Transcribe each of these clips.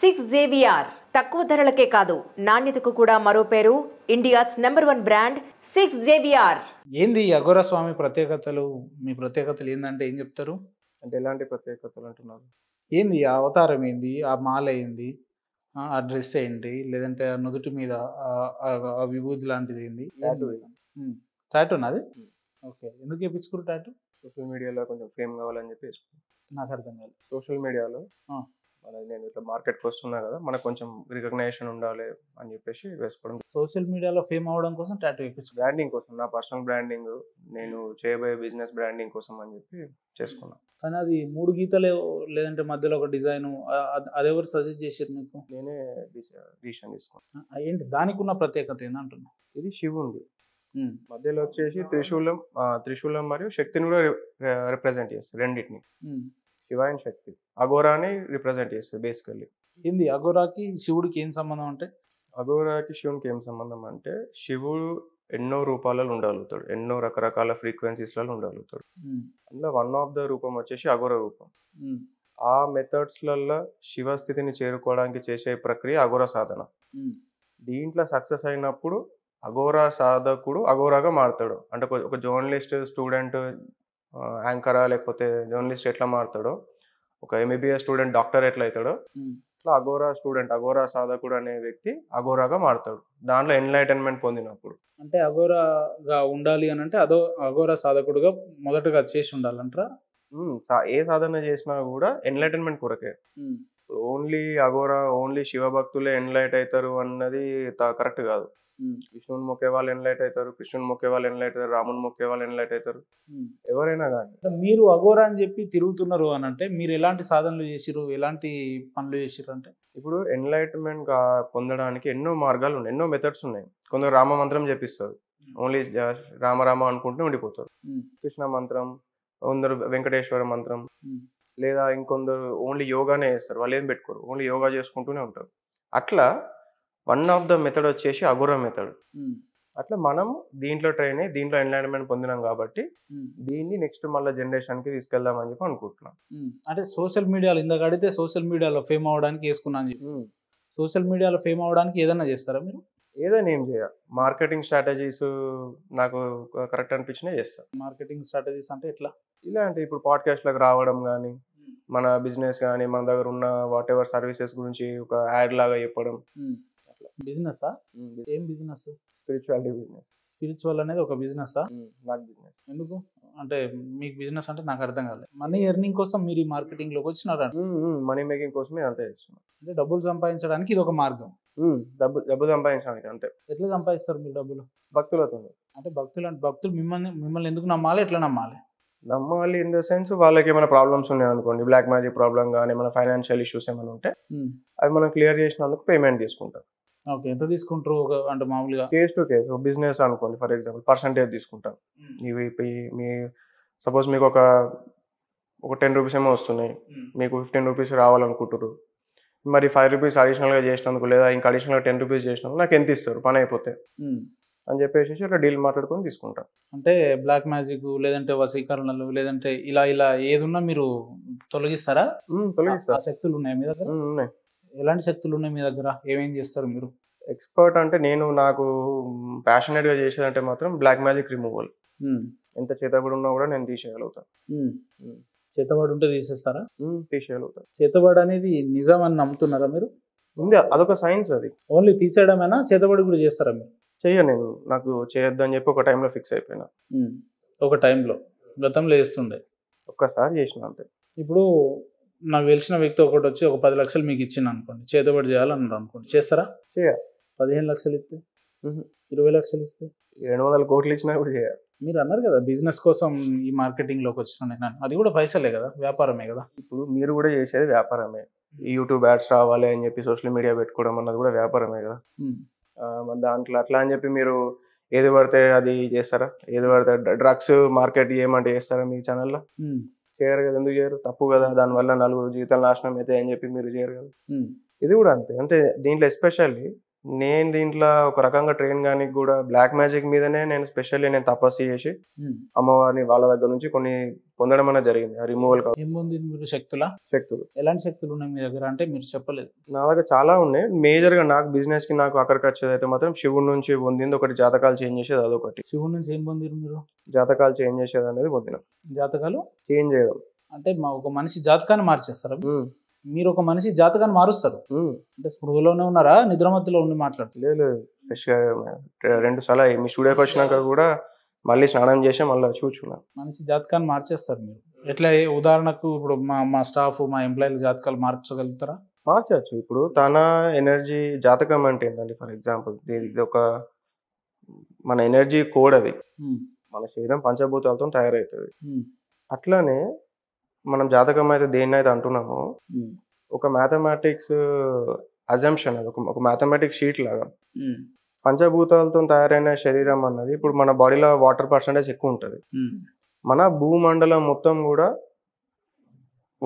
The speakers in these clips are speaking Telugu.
సిక్స్ జేవిఆర్ తక్కువ ధరలకే కాదు నాణ్యతకు కూడా మరో పేరు ఇండియాస్ #1 బ్రాండ్ సిక్స్ జేవిఆర్. ఏంది అఘోరా స్వామి ప్రత్యేకతలు? మీ ప్రత్యేకతలు ఏందంటే ఏం చెప్తారు? అంటే ఎలాంటి ప్రత్యేకతలు అంటున్నారు? ఏంది ఆ అవతారం ఏంది? ఆ మాల ఏంది? ఆ డ్రెస్ ఏంటి? లేదంటే ఆ నుదుటి మీద ఆ విభూతి లాంటిది ఏంది? టాటూ. టాటూనా అది? ఓకే. ఎందుకు చేపించుకున్నారు టాటూ? సోషల్ మీడియాలో కొంచెం ఫేమ్ కావాలని చెప్పి వేసుకున్నాను. నాకు అర్థం కాదు. సోషల్ మీడియాలో ఆ. నేను ఇట్లా మార్కెట్కి వస్తున్నా కదా, మనకు కొంచెం రికగ్నైజేషన్ ఉండాలి అని చెప్పేసి వేసుకోవడం. సోషల్ మీడియాలో ఫేమ్ అవ్వడం కోసం టాటూ వేయించుకున్నారు. బ్రాండింగ్ కోసం, నా పర్సనల్ బ్రాండింగ్, నేను చేయబోయే బిజినెస్ బ్రాండింగ్ కోసం అని చెప్పి చేసుకున్నాను. కానీ అది 3 గీతలే లేదంటే మధ్యలో ఒక డిజైన్ అదెవరు సజెస్ట్ చేశారు మీకు? నేనే డిసిషన్ తీసుకున్నాను. ఏంటి దానికి ఉన్న ప్రత్యేకత ఏందంటున్నా? ఇది శివుంది, మధ్యలో వచ్చేసి త్రిశూలం మరియు శక్తిని కూడా రిప్రజెంట్ చేస్తుంది, రెండింటిని. శివ అండ్ శక్తి, అఘోరాని రిప్రజెంట్ చేస్తుంది బేసికల్లీ. ఏంది అఘోరాకి శివుడికి ఏం సంబంధం అంటే? అఘోరాకి శివునికి ఏం సంబంధం అంటే, శివుడు ఎన్నో రూపాలలో ఉండగలుగుతాడు, ఎన్నో రకరకాల ఫ్రీక్వెన్సీస్లలో ఉండగలుగుతాడు. అందులో వన్ ఆఫ్ ద రూపం వచ్చేసి అఘోర రూపం. ఆ మెథడ్స్లలో శివస్థితిని చేరుకోవడానికి చేసే ప్రక్రియ అఘోర సాధన. దీంట్లో సక్సెస్ అయినప్పుడు అఘోరా సాధకుడు అఘోరాగా మారుతాడు. అంటే ఒక జర్నలిస్ట్, స్టూడెంట్, యాంకరా లేకపోతే జర్నలిస్ట్ ఎట్లా మారుతాడో, ఒక ఎంబీబీఎస్ స్టూడెంట్ డాక్టర్ ఎట్లా అవుతాడో, ఇట్లా అఘోరా స్టూడెంట్, అఘోరా సాధకుడు అనే వ్యక్తి అఘోరాగా మారుతాడు దాంట్లో ఎన్లైటన్మెంట్ పొందినప్పుడు. అంటే అఘోరాగా ఉండాలి అని అంటే అఘోరా సాధకుడుగా మొదటగా చేసి ఉండాలంటారా? ఏ సాధన చేసినా కూడా ఎన్లైటన్మెంట్ కొరకే. ఓన్లీ అఘోరా, ఓన్లీ శివభక్తులే ఎన్లైట్ అవుతారు అన్నది కరెక్ట్ కాదు. విష్ణుని మొక్కే వాళ్ళు ఎన్లైట్ అవుతారు, కృష్ణుని మొక్కే వాళ్ళు ఎన్లైట్ అవుతారు, రాముని మొక్కే వాళ్ళు ఎన్లైట్ అవుతారు, ఎవరైనా కానీ. మీరు అఘోరా అని చెప్పి తిరుగుతున్నారు అని అంటే మీరు ఎలాంటి సాధనలు చేసిరు, ఎలాంటి పనులు చేసిరు అంటే? ఇప్పుడు ఎన్లైట్మెంట్ పొందడానికి ఎన్నో మార్గాలు ఉన్నాయి, ఎన్నో మెథడ్స్ ఉన్నాయి. కొందరు రామ మంత్రం చెప్పిస్తారు, ఓన్లీ రామ అనుకుంటూ ఉండిపోతారు. కృష్ణ మంత్రం, కొందరు వెంకటేశ్వర మంత్రం, లేదా ఇంకొందరు ఓన్లీ యోగానే చేస్తారు, వాళ్ళు ఏం పెట్టుకోరు, ఓన్లీ యోగా చేసుకుంటూనే ఉంటారు. అట్లా వన్ ఆఫ్ ద మెథడ్ వచ్చేసి అఘోరా మెథడ్. అట్లా మనం దీంట్లో ట్రైన్ అయ్యి దీంట్లో ఎన్లైట్మెంట్ పొందినాం కాబట్టి దీన్ని నెక్స్ట్ మళ్ళీ జనరేషన్కి తీసుకెళ్దామని చెప్పి అనుకుంటున్నాం. అంటే సోషల్ మీడియాలో ఇందాక అడిగితే సోషల్ మీడియాలో ఫేమ్ అవ్వడానికి వేసుకున్నాను చెప్పి, సోషల్ మీడియాలో ఫేమ్ అవ్వడానికి ఏదైనా చేస్తారా మీరు? ఏదైనా ఏం చేయాలి, మార్కెటింగ్ స్ట్రాటజీస్ నాకు కరెక్ట్ అనిపించినా చేస్తాను. మార్కెటింగ్ స్ట్రాటజీస్ అంటే ఎట్లా? ఇలాంటి ఇప్పుడు పాడ్కాస్ట్లకు రావడం కానీ, మన బిజినెస్ కానీ, మన దగ్గర ఉన్న వాట్ ఎవర్ సర్వీసెస్ గురించి ఒక యాడ్ లాగా చెప్పడం. బిజినెసా? ఏం బిజినెస్? Spirituality business. స్పిరిచువల్ అనేది ఒక బిజినెసా? నాకు బిజినెస్. ఎందుకు అంటే మీకు బిజినెస్ అంటే నాకు అర్థం కాలేదు. మనీ ఎర్నింగ్ కోసం మీరు ఈ మార్కెటింగ్ లోకి వచ్చినారా? మనీ మేకింగ్ కోసమే అంతే చేస్తున్నాను. అంటే డబ్బులు సంపాదించడానికి ఇది ఒక మార్గం. డబ్బు సంపాదించడానికి అంతే. ఎట్లా సంపాదిస్తారు మీరు డబ్బులు? భక్తులతో. అంటే భక్తులు మిమ్మల్ని ఎందుకు నమ్మాలి, ఎట్లా నమ్మాలి? నమ్మాలి ఇన్ ద సెన్స్, వాళ్ళకి ఏమైనా ప్రాబ్లమ్స్ ఉన్నాయి అనుకోండి, బ్లాక్ మ్యాజిక్ ప్రాబ్లం కానీ ఏమైనా ఫైనాన్షియల్ ఇష్యూస్ ఏమైనా ఉంటే అవి మనం క్లియర్ చేసినందుకు పేమెంట్ తీసుకుంటాం. ఓకే, ఎంత తీసుకుంటారు అంటే మామూలుగా? Case to case. బిజినెస్ అనుకోండి, ఫర్ ఎగ్జాంపుల్ పర్సంటేజ్ తీసుకుంటాం. ఇవి మీ సపోజ్ మీకు ఒక 10 రూపీస్ ఏమో వస్తున్నాయి, మీకు 15 రూపీస్ రావాలనుకుంటారు, మరి 5 రూపీస్ అడిషనల్గా చేసినందుకు లేదా ఇంకా అడిషనల్గా 10 రూపీస్ చేసినందుకు నాకు ఎంత ఇస్తారు పని అయిపోతే అని చెప్పేసి అట్లా డీల్ మాట్లాడుకొని తీసుకుంటాం. అంటే బ్లాక్ మ్యాజిక్ లేదంటే వశీకరణలు లేదంటే ఇలా ఏదున్నా మీరు తొలగిస్తారా? తొలగిస్తా. శక్తులు ఉన్నాయి మీ దగ్గర? ఉన్నాయి. ఎలాంటి శక్తులు ఉన్నాయి మీ దగ్గర? ఏమేం చేస్తారు మీరు? ఎక్స్పర్ట్ అంటే నాకు ప్యాషనేట్గా చేసేదంటే మాత్రం బ్లాక్ మ్యాజిక్ రిమూవల్. ఎంత చేతబడి ఉన్నా కూడా నేను తీసేయగలుగుతాను. చేతబడి ఉంటే తీసేస్తారా? తీసేయగలుగుతాను. చేతబడి అనేది నిజం అని నమ్ముతున్నారా మీరు? ఉంది, అదొక సైన్స్. అది ఓన్లీ తీసేయడమేనా? చేతబడి కూడా చేస్తారా మీరు? నేను నాకు చేయొద్దని చెప్పి ఒక టైంలో ఫిక్స్ అయిపోయినా. ఒక టైంలో గతంలో చేస్తుండే, ఒక్కసారి చేసిన అంతే. ఇప్పుడు నాకు తెలిసిన వ్యక్తి ఒకటి వచ్చి ఒక 10 లక్షలు మీకు ఇచ్చింది అనుకోండి, చేతబడి చేయాలన్నారు అనుకోండి, చేస్తారా? 15 లక్షలు ఇస్తే, 20 లక్షలు ఇస్తే, 200 కోట్లు ఇచ్చినా కూడా చేయాలి. మీరు అన్నారు కదా బిజినెస్ కోసం ఈ మార్కెటింగ్ లోకి వచ్చిన నేను, అది కూడా పైసలే కదా, వ్యాపారమే కదా. ఇప్పుడు మీరు కూడా చేసేది వ్యాపారమే. యూట్యూబ్ యాడ్స్ రావాలి అని చెప్పి సోషల్ మీడియా పెట్టుకోవడం అన్నది కూడా వ్యాపారమే కదా. దాంట్లో అట్లా అని చెప్పి మీరు ఏది పడితే అది చేస్తారా? ఏది పడితే డ్రగ్స్ మార్కెట్ ఏమంటే చేస్తారా మీ ఛానల్లో? చేయరు కదా. ఎందుకు చేయరు? తప్పు కదా, దానివల్ల 4 జీవితాలు నాశనం అయితే అని చెప్పి మీరు చేయరు కదా. ఇది కూడా అంతే. అంటే దీంట్లో ఎస్పెషల్లీ నేను దీంట్లో ఒక రకంగా ట్రైన్ కానీ కూడా బ్లాక్ మ్యాజిక్ మీదనే నేను స్పెషల్లీ నేను తపస్సు చేసి అమ్మవారిని వాళ్ళ దగ్గర నుంచి కొన్ని పొందడం అనేది జరిగింది. ఆ రిమూవల్ ఏం పొంది మీరు శక్తులా? శక్తులు. ఎలాంటి శక్తులు ఉన్నాయి మీ దగ్గర అంటే మీరు చెప్పలేదు. నా దగ్గర చాలా ఉన్నాయి. మేజర్గా నాకు బిజినెస్ కి నాకు అక్కడికి వచ్చేది అయితే మాత్రం శివుడి నుంచి పొందింది ఒకటి, జాతకాలు చేంజ్ చేసేది అదొకటి. శివుడి నుంచి ఏం పొందిరు మీరు? జాతకాలు చేంజ్ చేసేది అనేది పొందిన. జాతకాలు చేంజ్ చేయడం అంటే ఒక మనిషి జాతకాన్ని మార్చేస్తారా? మీరు ఒక మనిషి జాతకాన్ని మారుస్తారు అంటే స్పృహలోనే ఉన్నారా, నిద్రమత్తులో ఉండి మాట్లాడుతారు? లేదు, ఫ్రెష్గా 2 సార్లు మీ స్టూడియోకి వచ్చినాక కూడా మళ్ళీ స్నానం చేసి మళ్ళీ చూచున్నా. మనిషి జాతకాన్ని మార్చేస్తారు మీరు. ఎట్లా? ఉదాహరణకు ఇప్పుడు మా స్టాఫ్ మా ఎంప్లాయీల జాతకాలు మార్చగలుగుతారా? మార్చచ్చు. ఇప్పుడు తన ఎనర్జీ జాతకం అంటే ఏంటంటే ఫర్ ఎగ్జాంపుల్ ఇది ఒక మన ఎనర్జీ కోడ్. అది మన శరీరం పంచభూతాలతో తయారవుతుంది. అట్లానే మనం జాతకం అయితే దేన్నైతే అంటున్నామో ఒక మ్యాథమెటిక్స్ అజంప్షన్, అది ఒక మ్యాథమెటిక్స్ షీట్ లాగా. పంచభూతాలతో తయారైన శరీరం అన్నది ఇప్పుడు మన బాడీలో వాటర్ పర్సంటేజ్ ఎక్కువ ఉంటుంది. మన భూమండలం మొత్తం కూడా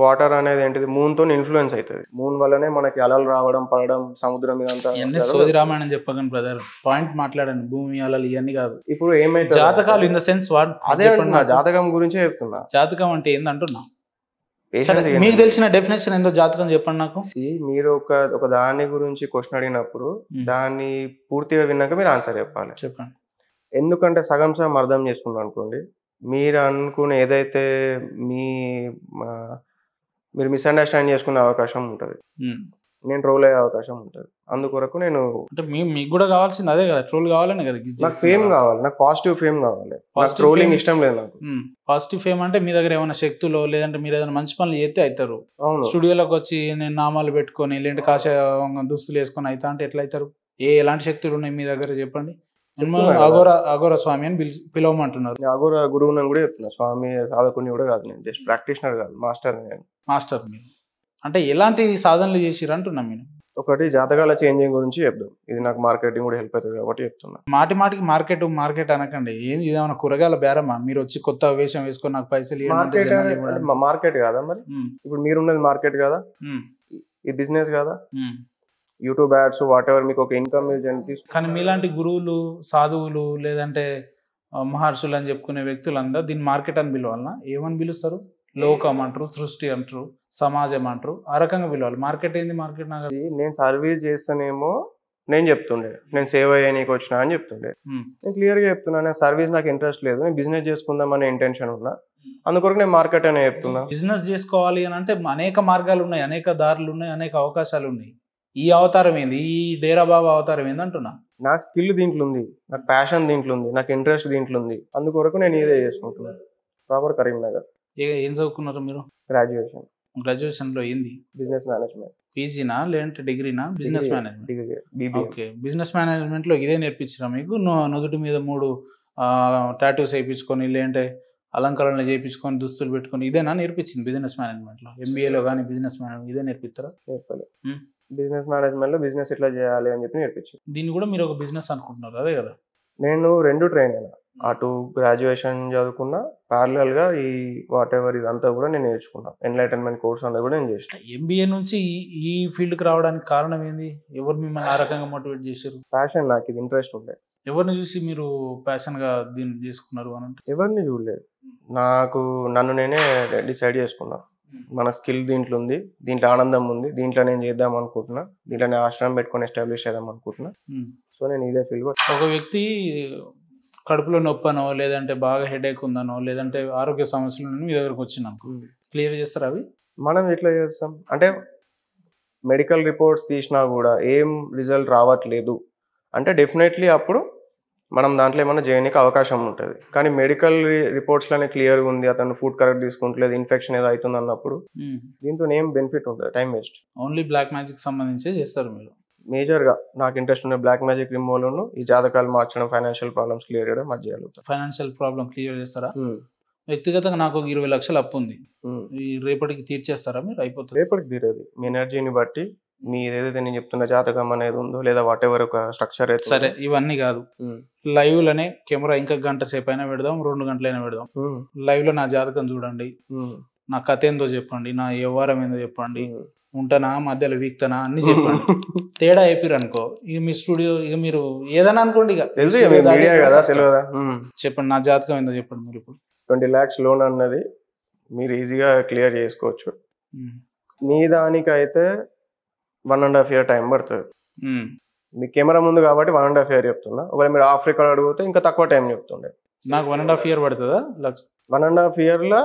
వాటర్ అనేది ఏంటిది మూన్తో ఇన్ఫ్లుయెన్స్ అవుతుంది. మూన్ వల్లనే మనకి అలలు రావడం, పడడం, సముద్రం మీద అంతా సోది రామాయణం చెప్పకండి బ్రదర్, పాయింట్ మాట్లాడండి. భూమి అలలు ఇవన్నీ కాదు. ఇప్పుడు ఏమైతే జాతకాలు ఇన్ ద సెన్స్ అదే జాతకం గురించే చెప్తున్నా. జాతకం అంటే ఏందంటున్నా? మీకు తెలిసిన డెఫినేషన్ ఏందో జాతకం చెప్పండి నాకు. మీరు ఒక దాని గురించి క్వశ్చన్ అడిగినప్పుడు దాన్ని పూర్తిగా విన్నాక మీరు ఆన్సర్ చెప్పాలి. చెప్పండి. ఎందుకంటే సగం అర్థం చేసుకున్నాం అనుకోండి, మీరు అనుకునే ఏదైతే మీరు మిస్అండర్స్టాండ్ చేసుకునే అవకాశం ఉంటుంది, నేను ట్రోల్ అయ్యే అవకాశం ఉంటుంది. అందుకొరకు నేను అంటే మీకు కూడా కావాల్సింది అదే కదా, ట్రోల్ కావాలని కదా. నాకు ఫేమ్ కావాలి, నాకు పాజిటివ్ ఫేమ్ కావాలి. ట్రోలింగ్ ఇష్టం లేదు నాకు. పాజిటివ్ ఫేమ్ అంటే మీ దగ్గర ఏమైనా శక్తులు లేదంటే మీరు ఏదైనా మంచి పనులు చేస్తే అవుతారు. స్టూడియోలోకి వచ్చి నేను నామాలు పెట్టుకొని లేదంటే కాశ దుస్తులు వేసుకొని అవుతా అంటే ఎట్లా అవుతారు? ఎలాంటి శక్తులు ఉన్నాయి మీ దగ్గర చెప్పండి. అఘోర స్వామి అని పిలవమంటున్నారు. అఘోర గురువు కూడా చెప్తున్నా. స్వామి సాధకుని కూడా కాదు, నేను జస్ట్ ప్రాక్టీషనర్ కాదు, మాస్టర్. మాస్టర్ మీరు అంటే ఎలాంటి సాధనలు చేసిరు అంటున్నా. నేను ఒకటి జాతకాల చేంజింగ్ గురించి చెప్దాం. ఇది నాకు మార్కెటింగ్ కూడా హెల్ప్ అవుతుంది కాబట్టి చెప్తున్నా. మాటికి మార్కెట్ అనకండి. ఏంది ఇదేమన్నా కూరగాయల బేరమా? మీరు వచ్చి కొత్త వేషం వేసుకొని నాకు పైసలు మార్కెట్ కాదా మరి? ఇప్పుడు మీరున్నది మార్కెట్ కదా, ఈ బిజినెస్ కదా, యూట్యూబ్ యాడ్స్ వాట్ ఎవర్ మీకు ఒక ఇన్కమ్. కానీ మీలాంటి గురువులు, సాధువులు లేదంటే మహర్షులు అని చెప్పుకునే వ్యక్తులందరూ దీన్ని మార్కెట్ అని పిలవాలన్నా? ఏమని పిలుస్తారు? లోకం అంటారు, సృష్టి అంటారు, సమాజం అంటారు. ఆ రకంగా పిలవాలి. మార్కెట్ ఏంది? మార్కెట్ నాకు నేను సర్వీస్ చేస్తానేమో నేను చెప్తుండే, నేను సేవ్ అయ్యానికి వచ్చినా అని చెప్తుండే. నేను క్లియర్గా చెప్తున్నా, నేను సర్వీస్ నాకు ఇంట్రెస్ట్ లేదు, నేను బిజినెస్ చేసుకుందామనే ఇంటెన్షన్ ఉన్నా. అందుకొరకు నేను మార్కెట్ అనే చెప్తున్నా. బిజినెస్ చేసుకోవాలి అని అంటే అనేక మార్గాలు ఉన్నాయి, అనేక దారులు ఉన్నాయి, అనేక అవకాశాలు ఉన్నాయి. ఈ అవతారం ఏంది? ఈ డేరా బాబా అవతారం ఏంది అంటున్నా. నాకు స్కిల్ దీంట్లో ఉంది, నాకు ప్యాషన్ దీంట్లో ఉంది, నాకు ఇంట్రెస్ట్ దీంట్లో ఉంది. అందుకొరకు నేను ఇదే చేసుకుంటున్నాను. ప్రాపర్ కరీంనగర్. ఏం చదువుకున్నారు మీరు? గ్రాడ్యుయేషన్ లో ఏంది? Business management. పీజీనా లేదంటే డిగ్రీనా? Business management. Okay, business management లో ఇదే నేర్పించినా మీకు? నుదుటి మీద 3 టాటూస్ వేయించుకొని లేదంటే అలంకరణలు చేయించుకొని దుస్తులు పెట్టుకొని ఇదేనా నేర్పించింది బిజినెస్ మేనేజ్మెంట్ లో? ఎంబీఏలో కానీ బిజినెస్ మేనేజ్మెంట్ ఇదే నేర్పిస్తారా? బిజినెస్ మేనేజ్మెంట్ లో బిజినెస్ ఎట్లా చేయాలి అని చెప్పి నేర్పించారు. దీన్ని కూడా మీరు ఒక బిజినెస్ అనుకుంటున్నారు అదే కదా? నేను 2 ట్రైన్ అయినా. అటు గ్రాడ్యుయేషన్ చదువుకున్నా, ప్యారలల్ గా ఈ వాట్ ఎవర్ ఇదంతా కూడా నేను నేర్చుకున్నా. ఎన్లైటన్మెంట్ కోర్స్ అనేది కూడా నేను చేసిన. ఎంబీఏ నుంచి ఈ ఫీల్డ్ కి రావడానికి కారణం ఏంది? ఎవరు మిమ్మల్ని ఆ రకంగా మోటివేట్ చేశారు? ప్యాషన్, నాకు ఇది ఇంట్రెస్ట్ ఉండే. ఎవరిని చూసి మీరు ప్యాషన్ గా దీన్ని చేసుకున్నారు అని అంటే? ఎవరిని చూడలేదు, నన్ను నేనే డిసైడ్ చేసుకున్నా. మన స్కిల్ దీంట్లో ఉంది, దీంట్లో ఆనందం ఉంది, దీంట్లో నేను చేద్దాం అనుకుంటున్నా, దీంట్లో నేను ఆశ్రమం పెట్టుకొని ఎస్టాబ్లిష్ చేద్దాం అనుకుంటున్నా. సో నేను ఇదే ఫీల్డ్. ఒక వ్యక్తి కడుపులో నొప్పనో లేదంటే బాగా హెడేక్ ఉందనో లేదంటే ఆరోగ్య సమస్యలు మీ దగ్గరకు వచ్చినాను, క్లియర్ చేస్తారు అవి? మనం ఎట్లా చేస్తాం అంటే మెడికల్ రిపోర్ట్స్ తీసినా కూడా ఏం రిజల్ట్ రావట్లేదు అంటే డెఫినెట్లీ అప్పుడు మనం దాంట్లో ఏమైనా చేయడానికి అవకాశం ఉంటుంది. కానీ మెడికల్ రిపోర్ట్స్లోనే క్లియర్గా ఉంది, అతను ఫుడ్ కరెక్ట్ తీసుకుంటలేదు, ఇన్ఫెక్షన్ ఏదో అవుతుంది అన్నప్పుడు దీంతో ఏం బెనిఫిట్ ఉంటుంది, time waste. Only black magic సంబంధించి చేస్తారు మీరు? మేజర్గా నాకు ఇంట్రెస్ట్ ఉన్న బ్లాక్ మ్యాజిక్ రిమూవల్ను ఈ జాతకాలు మార్చడం, ఫైనాన్షియల్ ప్రాబ్లమ్స్ క్లియర్ చేయడం అది చేయగలుగుతాం. ఫైనాన్షియల్ ప్రాబ్లం క్లియర్ చేస్తారా? వ్యక్తిగతంగా నాకు 20 లక్షలు అప్పు ఉంది, ఈ రేపటికి తీర్చేస్తారా మీరు? అయిపోతుంది. రేపటికి తీరేది మీ ఎనర్జీని బట్టి, మీ ఏదైతే నేను చెప్తున్న జాతకం అనేది ఉందో లేదా వాట్ ఎవర్ ఒక స్ట్రక్చర్. సరే, ఇవన్నీ కాదు, లైవ్ లోనే కెమెరా ఇంకా గంట సేపు అయినా పెడదాం, 2 గంటలైనా పెడదాం, లైవ్ లో నా జాతకం చూడండి, నా కథ ఏందో చెప్పండి, నా వ్యవహారం ఏందో చెప్పండి, ఉంటానా మధ్యలో వీక్తానా అన్ని చెప్పండి. తేడా చెప్పారు అనుకో ఇక మీ స్టూడియో ఇక మీరు ఏదైనా అనుకోండి ఇక తెలుసు studio దాటి మీడియా కదా కష్టం. తెలియదా. చెప్పండి నా జాతకం ఏందో చెప్పండి మీరు ఇప్పుడు. 20 lakhs లోన్ అన్నది మీరు ఈజీగా క్లియర్ చేసుకోవచ్చు. మీ దానికైతే 1.5 year టైం పడుతుంది. మీ కెమెరా ముందు కాబట్టి 1.5 year చెప్తున్నా. ఒకవేళ మీరు ఆఫ్ రికార్డ్ అడిగితే ఇంకా తక్కువ టైం చెప్తుండే. నాకు 1.5 year పడుతుందా? 1.5 yearలో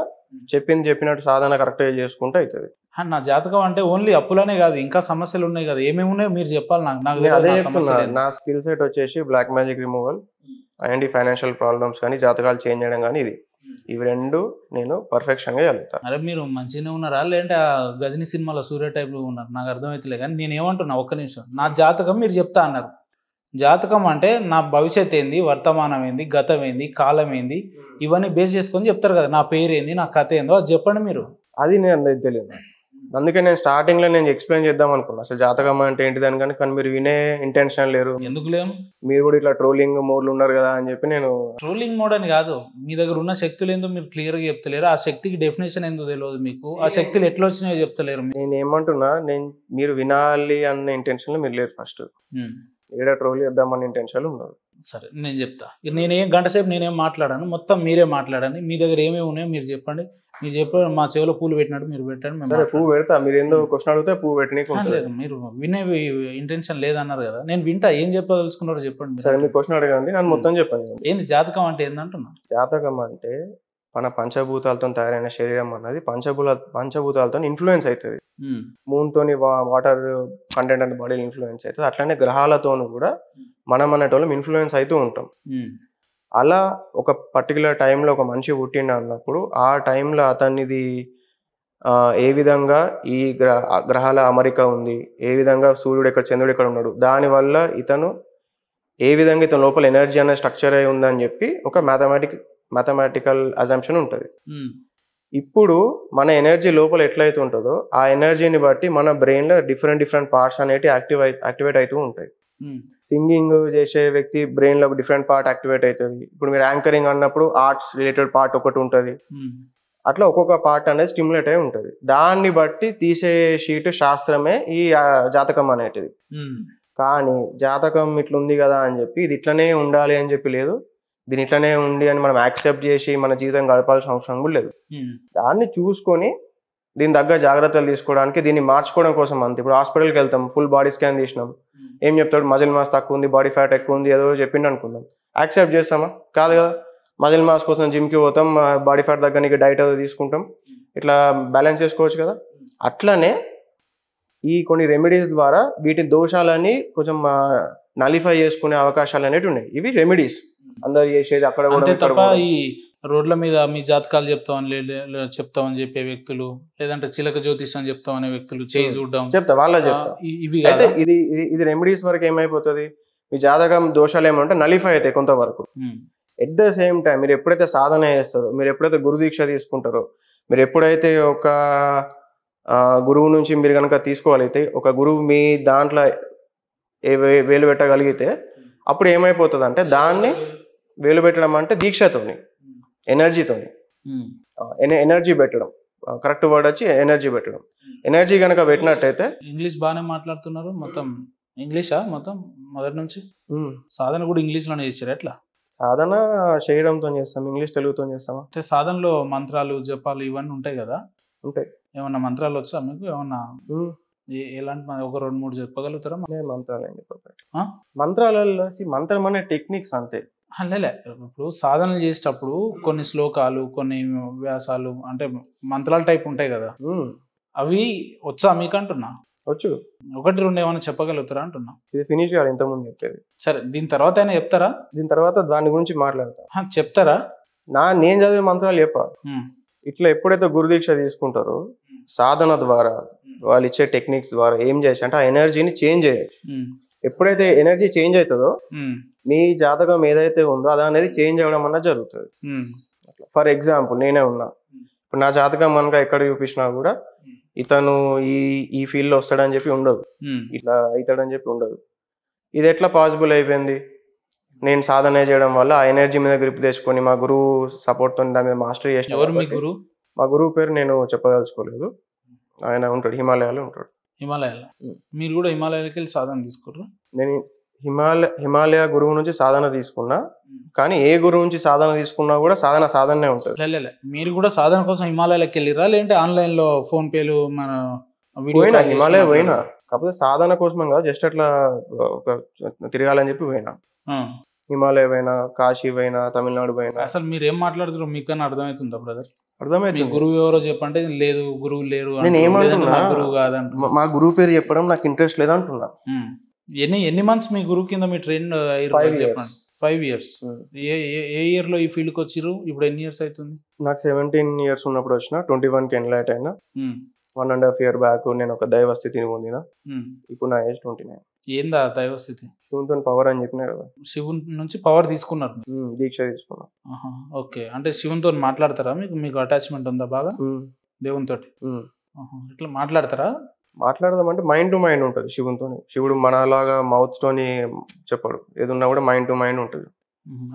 చెప్పినట్టు సాధన కరెక్ట్గా చేసుకుంటే అవుతుంది. నా జాతకం అంటే ఓన్లీ అప్పులనే కాదు ఇంకా సమస్యలు ఉన్నాయి కదా, ఏమేమి ఉన్నాయో మీరు చెప్పాలి నాకు. నాకు నేను అదే తెలియదు నా చెప్తున్నా. సమస్యలు ఏంటో. నా స్కిల్ సెట్ వచ్చేసి బ్లాక్ మ్యాజిక్ రిమూవల్ అండ్ ఈ ఫైనాన్షియల్ ప్రాబ్లమ్స్ కానీ జాతకాలు చేంజ్ చేయడం కానీ ఇది. ఇవి రెండు నేను పర్ఫెక్షన్గా వెళ్తాను. అరే మీరు మంచిగానే ఉన్నారా లేదంటే ఆ గజని సినిమాలో సూర్య టైప్లో ఉన్నారు నాకు అర్థమవుతలే. కానీ నేను ఏమంటున్నా ఒక్క నిమిషం, నా జాతకం మీరు చెప్తా అన్నారు. జాతకం అంటే నా భవిష్యత్ ఏంది, వర్తమానం ఏంది, గతం ఏంది, కాలం ఏంది, ఇవన్నీ బేస్ చేసుకొని చెప్తారు కదా. నా పేరు ఏంది, నా కథ ఏందో అది చెప్పండి మీరు. అది నేను అందరికి తెలియదు. అందుకే నేను స్టార్టింగ్లో నేను ఎక్స్ప్లెయిన్ చేద్దాం అనుకున్నా అసలు జాతకం అంటే ఏంటి దాని కానీ మీరు వినే ఇంటెన్షన్ లేరు. ఎందుకు లేము? మీరు కూడా ఇట్లా ట్రోలింగ్ మోడ్లు ఉన్నారు కదా అని చెప్పి నేను ట్రోలింగ్ మోడ్ అని కాదు, మీ దగ్గర ఉన్న శక్తులు ఏందో మీరు క్లియర్గా చెప్తలేరు. ఆ శక్తికి డెఫినేషన్ ఏందో తెలియదు మీకు. ఆ శక్తులు ఎట్లా వచ్చినాయో చెప్తలేరు. నేను ఏమంటున్నా, మీరు వినాలి అన్న ఇంటెన్షన్లో మీరు లేరు. ఫస్ట్ ఏడ ట్రోల్ చేద్దామన్న ఇంటెన్షన్ ఉన్నారు. సరే నేను చెప్తా. నేనేం గంట సేపు నేనేం మాట్లాడాను, మొత్తం మీరే మాట్లాడండి. మీ దగ్గర ఏమేమి ఉన్నాయో మీరు చెప్పండి. మీరు చెప్పారు మా చెవిలో పూలు పెట్టినట్టు మీరు పెట్టండి. సరే పువ్వు పెడతా. మీరు ఏందో క్వశ్చన్ అడిగితే పువ్వు పెట్టనీకి లేదు, మీరు వినే ఇంటెన్షన్ లేదన్నారు కదా, నేను వింటా. ఏం చెప్పదలుచుకున్నారో చెప్పండి. సరే మీరు క్వశ్చన్ అడగండి, నేను మొత్తం చెప్పండి. ఏంది జాతకం అంటే ఏందంటున్నా? జాతకం అంటే మన పంచభూతాలతో తయారైన శరీరం అన్నది పంచభూతాలతో ఇన్ఫ్లుయెన్స్ అవుతుంది. మూన్తోని వాటర్ కంటెంట్ అంటే బాడీలో ఇన్ఫ్లుయెన్స్ అవుతుంది. అట్లనే గ్రహాలతోనూ కూడా మనం అనేటోళ్ళం ఇన్ఫ్లుయెన్స్ అవుతూ ఉంటాం. అలా ఒక పర్టికులర్ టైంలో ఒక మనిషి పుట్టిండు అన్నప్పుడు ఆ టైంలో అతనిది ఏ విధంగా ఈ గ్రహాల అమరిక ఉంది, ఏ విధంగా సూర్యుడు ఎక్కడ చంద్రుడు ఎక్కడ ఉన్నాడు, దానివల్ల ఇతను ఏ విధంగా ఇతని లోపల ఎనర్జీ అనే స్ట్రక్చర్ అయి ఉందని చెప్పి ఒక మ్యాథమెటికల్ అజంప్షన్ ఉంటుంది. ఇప్పుడు మన ఎనర్జీ లోపల ఎట్లయితే ఉంటుందో ఆ ఎనర్జీని బట్టి మన బ్రెయిన్లో డిఫరెంట్ పార్ట్స్ అనేవి యాక్టివేట్ అవుతూ ఉంటాయి. సింగింగ్ చేసే వ్యక్తి బ్రెయిన్లో ఒక డిఫరెంట్ పార్ట్ యాక్టివేట్ అవుతుంది. ఇప్పుడు మీరు యాంకరింగ్ అన్నప్పుడు ఆర్ట్స్ రిలేటెడ్ పార్ట్ ఒకటి ఉంటుంది. అట్లా ఒక్కొక్క పార్ట్ అనేది స్టిమ్యులేట్ అయి ఉంటుంది. దాన్ని బట్టి తీసే షీట్ శాస్త్రమే ఈ జాతకం అనేటిది. కానీ జాతకం ఇట్లుంది కదా అని చెప్పి ఇది ఇట్లనే ఉండాలి అని చెప్పి లేదు. దీని ఇట్లనే ఉండి అని మనం యాక్సెప్ట్ చేసి మన జీవితం గడపాల్సిన అవసరం కూడా లేదు. దాన్ని చూసుకొని దీని దగ్గర జాగ్రత్తలు తీసుకోవడానికి దీన్ని మార్చుకోవడం కోసం అంతే. ఇప్పుడు హాస్పిటల్కి వెళ్తాం, ఫుల్ బాడీ స్కాన్ తీసినాం, ఏం చెప్తాడు, మజిల్ మాస్ తక్కువ ఉంది, బాడీ ఫ్యాట్ ఎక్కువ ఉంది, ఏదో చెప్పిండు అనుకుందాం. యాక్సెప్ట్ చేస్తామా? కాదు కదా. మజిల్ మాస్ కోసం జిమ్కి పోతాం, బాడీ ఫ్యాట్ దగ్గర నీకు డైట్ ఏదో తీసుకుంటాం, ఇట్లా బ్యాలెన్స్ చేసుకోవచ్చు కదా. అట్లనే ఈ కొన్ని రెమెడీస్ ద్వారా వీటి దోషాలని కొంచెం నలిఫై చేసుకునే అవకాశాలు అనేవి ఉన్నాయి. ఇవి రెమెడీస్ అందరు చేసేది. అక్కడ కూడా తప్ప ఈ రోడ్ల మీద మీ జాతకాలు చెప్తామని చెప్పే వ్యక్తులు, లేదంటే చిలక జ్యోతిషం చెప్తామనే వ్యక్తులు చేయి చూడడం చెప్తా వాళ్ళ చెప్తా. అయితే ఇది రెమెడీస్ వరకు ఏమైపోతుంది, మీ జాతకం దోషాలు ఏమంటే నలిఫై అవుతాయి కొంతవరకు. ఎట్ ద సేమ్ టైం మీరు ఎప్పుడైతే సాధన చేస్తారో, మీరు ఎప్పుడైతే గురు దీక్ష తీసుకుంటారో, మీరు ఎప్పుడైతే ఒక గురువు నుంచి మీరు కనుక తీసుకోగలిగితే, ఒక గురువు మీ దాంట్లో వేలు పెట్టగలిగితే అప్పుడు ఏమైపోతుంది అంటే, దాన్ని వేలు పెట్టడం అంటే దీక్షతోని, ఎనర్జీతోని, ఎనర్జీ పెట్టడం, కరెక్ట్ వర్డ్ వచ్చి ఎనర్జీ పెట్టడం. ఎనర్జీ కనుక పెట్టినట్టయితే. ఇంగ్లీష్ బాగానే మాట్లాడుతున్నారు, మొత్తం ఇంగ్లీషా మొత్తం మొదటి నుంచి? సాధన కూడా ఇంగ్లీష్లోనే చేశారు. ఎట్లా సాధన చేయడంతో చేస్తాం, ఇంగ్లీష్ తెలుగుతో చేస్తామా? అంటే సాధనలో మంత్రాలు జపాలు ఇవన్నీ ఉంటాయి కదా? ఉంటాయి. ఏమన్నా మంత్రాలు వచ్చా మీకు? ఏమన్నా ఎలాంటి ఒక 2-3 చెప్పగలుగుతారా? మంత్రాలు ఏం చెప్పకండి. మంత్రాలలో మంత్రం అనే టెక్నిక్స్ అంతే. లేలే, ఇప్పుడు సాధనలు చేసేటప్పుడు కొన్ని శ్లోకాలు, కొన్ని వ్యాసాలు అంటే మంత్రాల టైప్ ఉంటాయి కదా, అవి వచ్చా మీకు అంటున్నా? వచ్చు. 1-2 ఏమైనా చెప్పగలుగుతారా అంటున్నా? ఇది ఫినిష్ కాదు, ఇంతకుముందు చెప్పేది. సరే, దీని తర్వాత అయినా చెప్తారా? దీని తర్వాత దాని గురించి మాట్లాడతా. చెప్తారా? నేను చదివే మంత్రాలు చెప్పా. ఇట్లా ఎప్పుడైతే గురుదీక్ష తీసుకుంటారో సాధన ద్వారా వాళ్ళు ఇచ్చే టెక్నిక్స్ ద్వారా ఏం చేయొచ్చు అంటే ఆ ఎనర్జీని చేంజ్ చేయొచ్చు. ఎప్పుడైతే ఎనర్జీ చేంజ్ అవుతుందో మీ జాతకం ఏదైతే ఉందో అది అనేది చేంజ్ అవ్వడం అన్నది జరుగుతుంది. ఫర్ ఎగ్జాంపుల్ నేనే ఉన్నా, ఇప్పుడు నా జాతకం కనుక ఎక్కడ చూపించినా కూడా ఇతను ఈ ఫీల్డ్లో వస్తాడని చెప్పి ఉండదు, ఇట్లా అవుతాడని చెప్పి ఉండదు. ఇది ఎట్లా పాసిబుల్ అయిపోయింది? నేను సాధన చేయడం వల్ల ఆ ఎనర్జీ మీద గ్రిప్ తెచ్చుకొని మా గురువు సపోర్ట్ తో దాని మీద మాస్టరీ చేసిన. ఎవరు మీ గురువు? మా గురువు పేరు నేను చెప్పదలుచుకోలేదు, ఆయన ఉంటాడు, హిమాలయాలో ఉంటాడు. హిమాలయాలో మీరు కూడా హిమాలయాలకి వెళ్ళి సాధన తీసుకుర్రు? నేను హిమాలయ గురువు నుంచి సాధన తీసుకున్నా, కానీ ఏ గురువు నుంచి సాధన తీసుకున్నా కూడా సాధనే ఉంటుంది. మీరు కూడా సాధన కోసం హిమాలయాలకు వెళ్ళిరా, లేదంటే ఆన్లైన్ లో ఫోన్ పేలు మన పోయినా హిమాలయ పోయినా, కాకపోతే సాధన కోసం కాదు, జస్ట్ అట్లా తిరగాలని చెప్పి పోయినా. హిమాలయ పోయినా, కాశీ పోయినా, తమిళనాడు పోయినా. అసలు మీరు ఏం మాట్లాడుతారు మీకన్నా అర్థమవుతుందా బ్రదర్? అర్థమైంది. గురువు ఎవరో చెప్పంటే లేదు గురువు లేరు, నేను ఏమంటున్నా, గురువు కాదంటున్నా, మా గురువు పేరు చెప్పడం నాకు ఇంట్రెస్ట్ లేదంటున్నా. ఎన్ని మంత్స్ మీ గురువు కింద మీ ట్రైన్ చెప్పండి? 5 years. ఏ ఇయర్ లో ఈ ఫీల్డ్ కి వచ్చిర్రు? ఇప్పుడు ఎన్ని ఇయర్స్ అవుతుంది? నాకు 17 years ఉన్నప్పుడు వచ్చిన, 21కి ఎన్లైట్ అయినా. 1.5 year బ్యాక్ నేను ఒక దైవ స్థితిని పొందిన. ఇప్పుడు నా ఏజ్ 29. ఏందా దైవ స్థితి? శివునితో పవర్ అని చెప్పినా కదా. శివుని నుంచి పవర్ తీసుకున్నారు, దీక్ష తీసుకున్నా. ఓకే, అంటే శివునితో మాట్లాడతారా? మీకు అటాచ్మెంట్ ఉందా బాగా దేవునితో? ఇట్లా మాట్లాడతారా? మాట్లాడదామంటే మైండ్ టు మైండ్ ఉంటుంది శివునితో. శివుడు మనలాగా మౌత్ తోని చెప్పాడు, ఏదున్నా కూడా మైండ్ టు మైండ్ ఉంటుంది.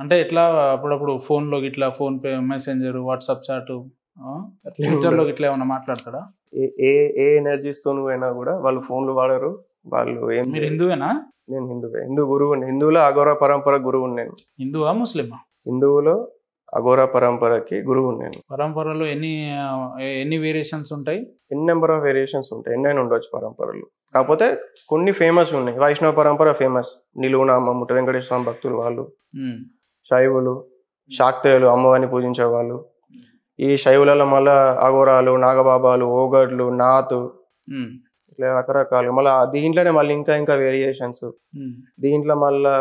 అంటే ఎట్లా అప్పుడప్పుడు ఫోన్ లో ఇట్లా PhonePe, messenger, WhatsApp chat, Twitter లో ఇట్లా ఏమన్నా మాట్లాడతాడా? ఏ ఎనర్జీస్ తో అయినా కూడా వాళ్ళు ఫోన్లు వాడరు. వాళ్ళు ఏం. మీరు హిందువేనా? నేను హిందువే, హిందూ గురువు. హిందువులో అఘోరా పరంపర గురువు నేను. హిందువా ముస్లిమా? హిందువులో అఘోరా పరంపరకి గురువు నేను. పరంపరలో ఎన్ని వేరియేషన్స్ ఉంటాయి? ఎన్ని నెంబర్ ఆఫ్ వేరియేషన్స్ ఉంటాయి, ఎన్నైనా ఉండొచ్చు పరంపరలు. కాకపోతే కొన్ని ఫేమస్ ఉన్నాయి. వైష్ణవ పరంపర ఫేమస్, నిలువునామముట వెంకటేశ్వర స్వామి భక్తులు వాళ్ళు. శైవులు, శాక్తేయులు అమ్మవారిని పూజించే వాళ్ళు. ఈ శైవులలో మళ్ళా అఘోరాలు, నాగబాబాలు, ఓగడ్లు, నాతు, ఇట్లా రకరకాలు. మళ్ళీ దీంట్లోనే మళ్ళీ ఇంకా వేరియేషన్స్. దీంట్లో మళ్ళా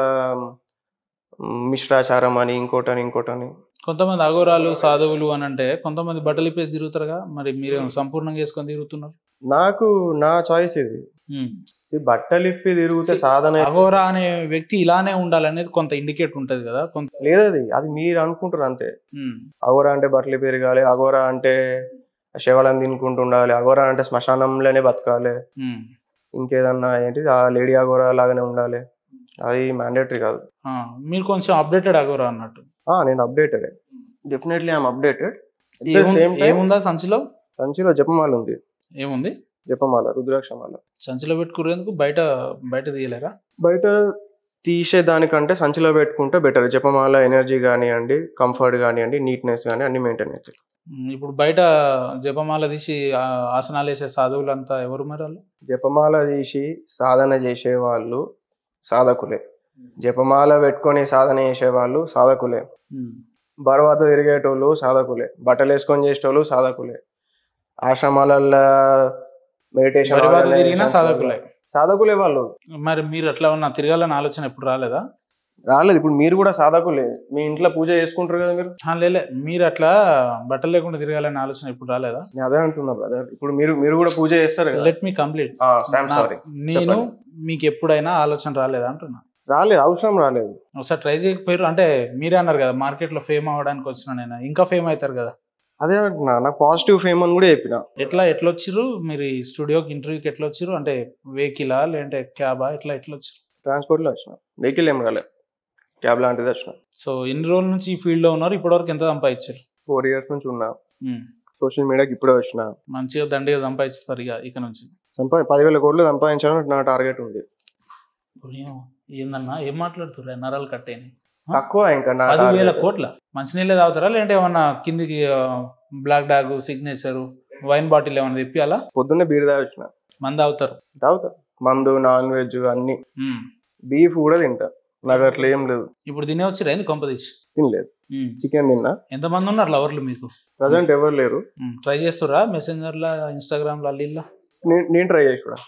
మిశ్రాచారం అని ఇంకోటని. కొంతమంది అఘోరాలు, సాధువులు అని అంటే కొంతమంది బట్టలు ఇప్పేసి తిరుగుతారుగా, మరి మీరు సంపూర్ణంగా వేసుకొని తిరుగుతున్నారు? నాకు నా చాయిస్ ఇది. బట్టలు ఇప్పి తిరిగితే సాధన. అఘోరా అనే వ్యక్తి ఇలానే ఉండాలనేది కొంత ఇండికేట్ ఉంటది కదా, కొంత లేదు. అది మీరు అనుకుంటారు అంతే. అఘోరా అంటే బట్టలు పెరగాలి, అఘోరా అంటే శవాలను తినుకుంటుండాలి, అఘోరా అంటే శ్మశానంలోనే బతకాలి, ఇంకేదన్నా ఏంటి ఆ లేడీ అఘోరా లాగానే ఉండాలి, అది మ్యాండేటరీ కాదు. మీరు కొంచెం అప్డేటెడ్ అఘోరా అన్నట్టు. నేను అప్డేటెడ్, డెఫినెట్లీ ఐఎమ్ అప్డేటెడ్. ఏముందా సంచిలో? సంచిలో జపమాల ఉంది. ఏముంది? జపమాల, రుద్రాక్షమాల. సంచిలో పెట్టుకునేందుకు బయట తీయలేరా? బయట తీసే దానికంటే సంచిలో పెట్టుకుంటే బెటర్. జపమాల ఎనర్జీ కానివ్వండి, కంఫర్ట్ కానివ్వండి, నీట్నెస్ కానీ అన్ని మెయింటైన్ అవుతాయి. ఇప్పుడు బయట జపమాల తీసి ఆసనాలు వేసే సాధువులు అంతా ఎవరు మరి? వాళ్ళు జపమాల తీసి సాధన చేసే వాళ్ళు సాధకులే. జపమాల పెట్టుకొని సాధన చేసేవాళ్ళు సాధకులే. బర్వాత తిరిగేటోళ్ళు సాధకులే. బట్టలు వేసుకొని చేసేటోళ్ళు సాధకులే. ఆశ్రమాలలో మెడిటేషన్ సాధకులే వాళ్ళు. మరి మీరు అట్లా ఉన్న తిరగాలని ఆలోచన ఎప్పుడు రాలేదా? రాలేదు. ఇప్పుడు మీరు కూడా సాధకులే, మీ ఇంట్లో పూజ చేసుకుంటారు కదా మీరు. లేలే, మీరు అట్లా బట్టలు లేకుండా తిరగాలని ఆలోచన ఎప్పుడు రాలేదా? అదే అంటున్నా బ్రదర్. ఇప్పుడు మీరు కూడా పూజ చేస్తారు కదా. Let me complete. నేను మీకు ఎప్పుడైనా ఆలోచన రాలేదా అంటున్నా? రాలేదు, అవసరం రాలేదు. ఒకసారి ట్రై చేయకపోయారు? అంటే మీరే అన్నారు కదా మార్కెట్ లో ఫేమ్ అవ్వడానికి వచ్చిన నేను, ఇంకా ఫేమ్ అవుతారు కదా. అదే అంటున్నా, నాకు పాజిటివ్ ఫేమ్ అని కూడా చెప్పిన. ఎట్లా వచ్చిర్రు మీరు ఈ స్టూడియోకి ఇంటర్వ్యూకి? ఎట్లా వచ్చిర్రు? అంటే వెహికలా లేదంటే క్యాబా? ఎట్లా వచ్చిర్రు? ట్రాన్స్పోర్ట్ లో వచ్చిన. వెహికల్ ఏం రాలేదు, క్యాబ్ లాంటిది వచ్చిన. సో ఎన్ని రోజుల నుంచి ఈ ఫీల్డ్ లో ఉన్నారు? ఇప్పటివరకు ఎంత సంపాదించారు? 4 years నుంచి ఉన్నా. సోషల్ మీడియాకి ఇప్పుడే వచ్చిన. మంచిగా దండిగా సంపాదిస్తారు ఇక నుంచి. 10,000 కోట్లు సంపాదించాలని నా టార్గెట్ ఉంది. ఏందన్నా ఏం మాట్లాడుతుర్రు? నరాలు కట్టేని తక్కువ. ఇంకా 10,000 కోట్ల మంచినీళ్ళే తాగుతారా లేదంటే ఏమన్నా కిందికి Black Dog, signature, wine bottle ఏమన్నా తెప్పియాలా? పొద్దున్నే బీర్ తాగొచ్చిన. మందు తాగుతారు? మందు, నాన్ వెజ్ అన్ని. బీఫ్ కూడా తింటా, నాకు అట్లా ఏం లేదు. ఇప్పుడు తినే వచ్చిరా ఏంది కొంపదీసి? తినలేదు, చికెన్ తిన్నా. ఎంతమంది ఉన్నారు లవర్లు మీకు? ప్రజెంట్ ఎవరు లేరు. ట్రై చేస్తురా మెసెంజర్ లా, ఇన్స్టాగ్రామ్ లా? నేను ట్రై చేసి కూడా.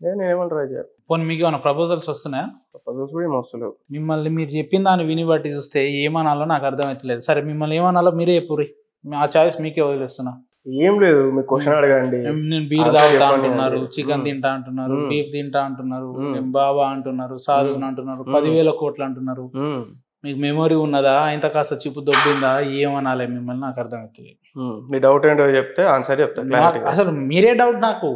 నేను ఏమన్నా ట్రై చేయాలి. పోనీ మీకు ఏమైనా ప్రపోజల్స్ వస్తున్నాయా? ప్రపోజల్స్ కూడా ఏం వస్తలేవు. మిమ్మల్ని మీరు చెప్పిన దాన్ని విని బట్టి చూస్తే ఏమనాలో నాకు అర్థమవుతలేదు. సరే మిమ్మల్ని ఏమనాలో మీరే చెప్పుర్రి, ఆ చాయిస్ మీకే వదిలేస్తున్నా. ఏం లేదు, మీకు క్వశ్చన్ అడగండి. నేను బీర్ తాగుతా అంటున్నారు, చికెన్ తింటా అంటున్నారు, బీఫ్ తింటా అంటున్నారు, బాబా అంటున్నారు, సాధువుని అంటున్నారు, 10,000 కోట్లు అంటున్నారు. మీకు మెమొరీ ఉన్నదా? ఇంత కాస్త చిప్పు దొబ్బిందా? ఏమనాలి మిమ్మల్ని నాకు అర్థమవుతుంది. మీ డౌట్ ఏంటో చెప్తే ఆన్సర్ చెప్తా. అసలు మీరే డౌట్ నాకు.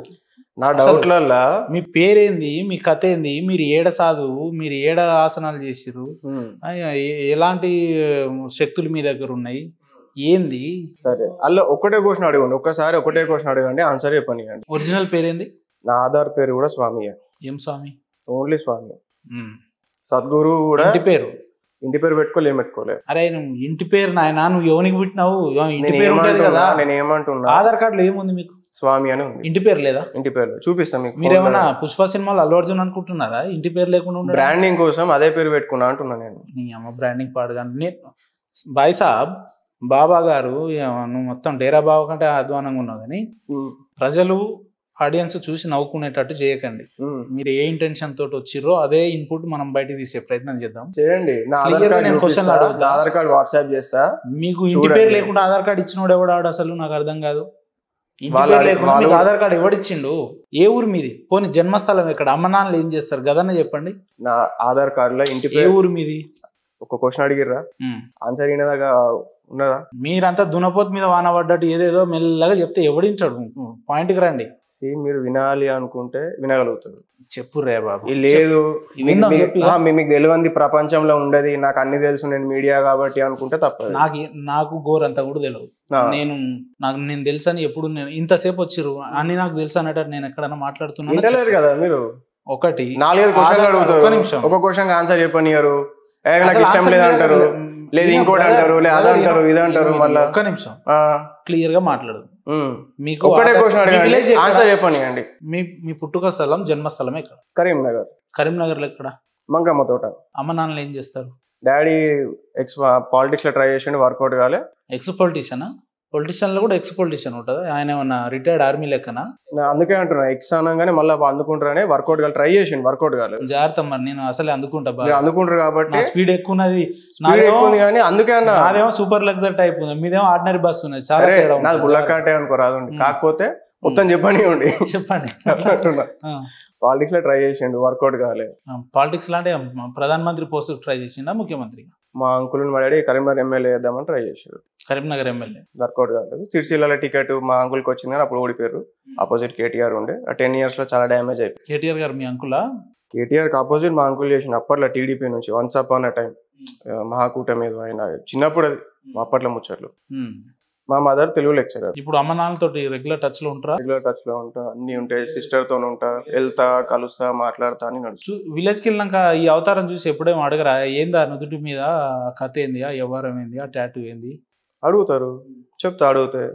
నా డౌట్లల్లా మీ పేరేంది, మీ కథ ఏంది, మీరు ఏడ సాధువు, మీరు ఏడ ఆసనాలు చేసిర్రు, ఎలాంటి శక్తులు మీ దగ్గర ఉన్నాయి, ఏంది? సరే, అలా ఒకటే క్వశ్చన్ అడగండి, ఒక్కసారి ఒకటే క్వశ్చన్ అడగండి, ఆన్సర్ చెప్పండి. ఒరిజినల్ పేరేంది? నా ఆధార్ పేరు కూడా స్వామియే. ఏం స్వామి? ఓన్లీ స్వామి. సద్గురు కూడా ఇంటి పేరు పెట్టుకోలే, ఏం పెట్టుకోలే. అరే నువ్వు ఇంటి పేరు నాయన, నువ్వు ఎవరికి పుట్టినావు? ఇంటి పేరు ఉంటుంది కదా. నేను ఏమంటున్నా, ఆధార్ కార్డులో ఏముంది మీకు? స్వామి అని ఉంది. ఇంటి పేరు లేదా? ఇంటి పేరు చూపిస్తాను మీకు. మీరేమన్నా పుష్ప సినిమాలో అల్లు అర్జున్ అనుకుంటున్నారా? ఇంటి పేరు లేకుండా బ్రాండింగ్ కోసం అదే పేరు పెట్టుకున్నా అంటున్నా నేను. నీ అమ్మ బ్రాండింగ్ పాడుగా. బాయ్ సాబ్, బాబా గారు నువ్వు మొత్తం డేరా బాబా కంటే అధ్వానంగా ఉన్నావు, కానీ ప్రజలు ఆడియన్స్ చూసి నవ్వుకునేటట్టు చేయకండి. మీరు ఏ ఇంటెన్షన్ తోటి వచ్చిర్రో అదే ఇన్పుట్ మనం బయటకు తీసే ప్రయత్నం చేద్దాం. చేయండి. నేను క్వశ్చన్ అడుగుతా, ఆధార్ కార్డ్ వాట్సాప్ చేస్తా. మీకు ఇంటి పేరు లేకుండా ఆధార్ కార్డు ఇచ్చినోడు ఎవడాడు అసలు? నాకు అర్థం కాదు. ఇంటి పేరు లేకుండా మీకు ఆధార్ కార్డు ఎవడిచ్చిండు? ఏ ఊరు మీది? పోనీ జన్మస్థలం ఎక్కడ? అమ్మ నాన్నలు ఏం చేస్తారు గదన్న చెప్పండి. నా ఆధార్ కార్డులో ఇంటి ఏ ఊరు మీది? ఒక క్వశ్చన్ అడిగిర్రా, ఆన్సర్ అయినదాకా ఉన్నదా? మీరంతా దునపోతు మీద వాన పడ్డట్టు ఏదేదో మెల్లగా చెప్తే ఎవడించాడు? పాయింట్కి రండి. మీరు వినాలి అనుకుంటే వినగలుగుతారు. చెప్పు రే బాబు. లేదు మీకు తెలియంది ప్రపంచంలో ఉండదు, నాకు అన్ని తెలుసు, నేను మీడియా కాబట్టి అనుకుంటే తప్పదు. నాకు గోరంతా కూడా తెలియదు. నేను తెలుసు అని ఎప్పుడు ఇంతసేపు వచ్చిర్రు అన్ని నాకు తెలుసు అన్నట్టు నేను ఎక్కడన్నా మాట్లాడుతున్నాను కదా. మీరు ఒకటి 4-5 క్వశ్చన్లు అడుగుతారు, ఒక క్వశ్చన్ ఆన్సర్ చెప్పనియరు, నాకు ఇష్టం లేదంటారు, లేదు ఇంకోటి అంటారు, లేదు అదంటారు, ఇదంటారు. మళ్ళీ ఒక్క నిమిషం క్లియర్ గా మాట్లాడు. మీకు ఒకటే క్వశ్చన్ అడగండి, ఆన్సర్ చెప్పండి. మీ పుట్టుక స్థలం, జన్మస్థలం ఎక్కడ? కరీంనగర్. కరీంనగర్ ఎక్కడ? మంగమ్మ తోట. అమ్మ నాన్నలు ఏం చేస్తారు? డాడీ పాలిటిక్స్ లో ట్రై చేసిండు, వర్కౌట్ కాలే. ఎక్స్ పొలిటీషియనా? పొలిటీషియన్ లో కూడా ఎక్స్ పొలిటీషియన్ ఉంటుందా? ఆయన ఏమన్నా రిటైర్డ్ ఆర్మీ లెక్కనా? అందుకే అంటున్నా, ఎక్స్ అనగానే మళ్ళీ అందుకుంటారని వర్కౌట్ కాదు, ట్రై చేసిండు, వర్కౌట్ కాలేదు. జాగ్రత్త మరి, నేను అసలే అందుకుంటా. అందుకుంటారు కాబట్టి స్పీడ్ ఎక్కువ ఉన్నది, కానీ అందుకే అన్న నాదేమో సూపర్ లగ్జరీ టైప్ ఉంది, మీదేమో ఆర్డినరీ బస్ ఉన్నది. చాలా నాది బుల్లకాటే అనుకోరాదు, కాకపోతే మొత్తం చెప్పండి. పాలిటిక్స్ లో ట్రై చేసిండు, వర్కౌట్ కాలేదు. పాలిటిక్స్ లో అంటే ప్రధానమంత్రి పోస్ట్ ట్రై చేసిండా ముఖ్యమంత్రి? మా అంకుల్ మా డాడీ కరీంనగర్ ఎమ్మెల్యే చేద్దామని ట్రై చేశారు. కరీంనగర్ ఎమ్మెల్యే వర్కౌట్ కాలేదు. సిరిసిల్ల టికెట్ మా అంకుల్కి వచ్చింది కానీ అప్పుడు ఓడిపోయారు. ఆపోజిట్ కేటీఆర్ ఉండే. ఆ 10 years లో చాలా డ్యామేజ్ అయిపోయింది. కేటీఆర్ గారు మీ అంకులా? కేటీఆర్ కి ఆపోజిట్ మా అంకుల్ చేసిన అప్పట్లో టీడీపీ నుంచి వన్స్ అపాన్ అ టైం మహాకూటమి మీద ఆయన చిన్నప్పుడు అది అప్పట్లో ముచ్చట్లు. మా మదర్ తెలుగు లెక్చరర్. ఇప్పుడు అమ్మ నాన్నతో రెగ్యులర్ టచ్ లో ఉంటారా? రెగ్యులర్ టచ్ లో ఉంటా, అన్ని ఉంటాయి. సిస్టర్ తో ఉంటా, వెళ్తా, కలుస్తా, మాట్లాడతా అని నడుచు. విలేజ్ కి వెళ్ళినాక ఈ అవతారం చూసి ఎప్పుడేమో అడగరా, ఏందా నుదుటి మీద కథ ఏంది, ఆ వ్యవహారం ఏంది, ఆ టాటూ ఏంది అడుగుతారు. చెప్తా, అడిగితే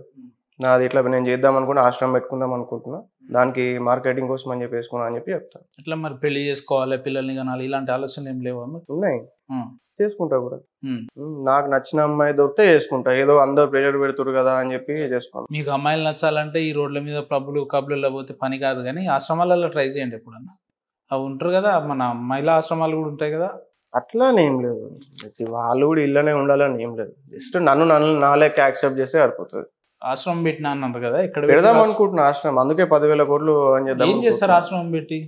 నాది ఇట్లా నేను చేద్దాం అనుకున్నా, ఆశ్రమం పెట్టుకుందాం అనుకుంటున్నా, దానికి మార్కెటింగ్ కోసం అని చెప్పి వేసుకున్నా అని చెప్పి చెప్తా. ఇట్లా మరి పెళ్లి చేసుకోవాలి, పిల్లల్ని కనాలి, ఇలాంటి ఆలోచనలు ఏం లేవా? ఉన్నాయి, చేసుకుంటా కూడా. నాకు నచ్చిన అమ్మాయి దొరికితే చేసుకుంటా. ఏదో అందరు ప్రెజర్ పెడుతురు కదా అని చెప్పి చేసుకోవాలి. మీకు అమ్మాయిలు నచ్చాలంటే ఈ రోడ్ల మీద క్లబ్లలో పోతే పని కాదు, కానీ ఆశ్రమాలలో ట్రై చేయండి ఎప్పుడన్నా. అవి ఉంటారు కదా, మన మహిళా ఆశ్రమాలు కూడా ఉంటాయి కదా. అట్లా ఏం లేదు, వాళ్ళు కూడా ఇళ్ళనే ఉండాలని ఏం లేదు. జస్ట్ నన్ను నా లెక్క యాక్సెప్ట్ చేస్తే సరిపోతుంది. ఆశ్రమం పెట్టినా అన్నారు కదా, ఇక్కడ పెడదాం అనుకుంటున్నా ఆశ్రమం. అందుకే 10,000 కోట్లు అని చేద్దాం. ఏం చేస్తారు ఆశ్రమం పెట్టి?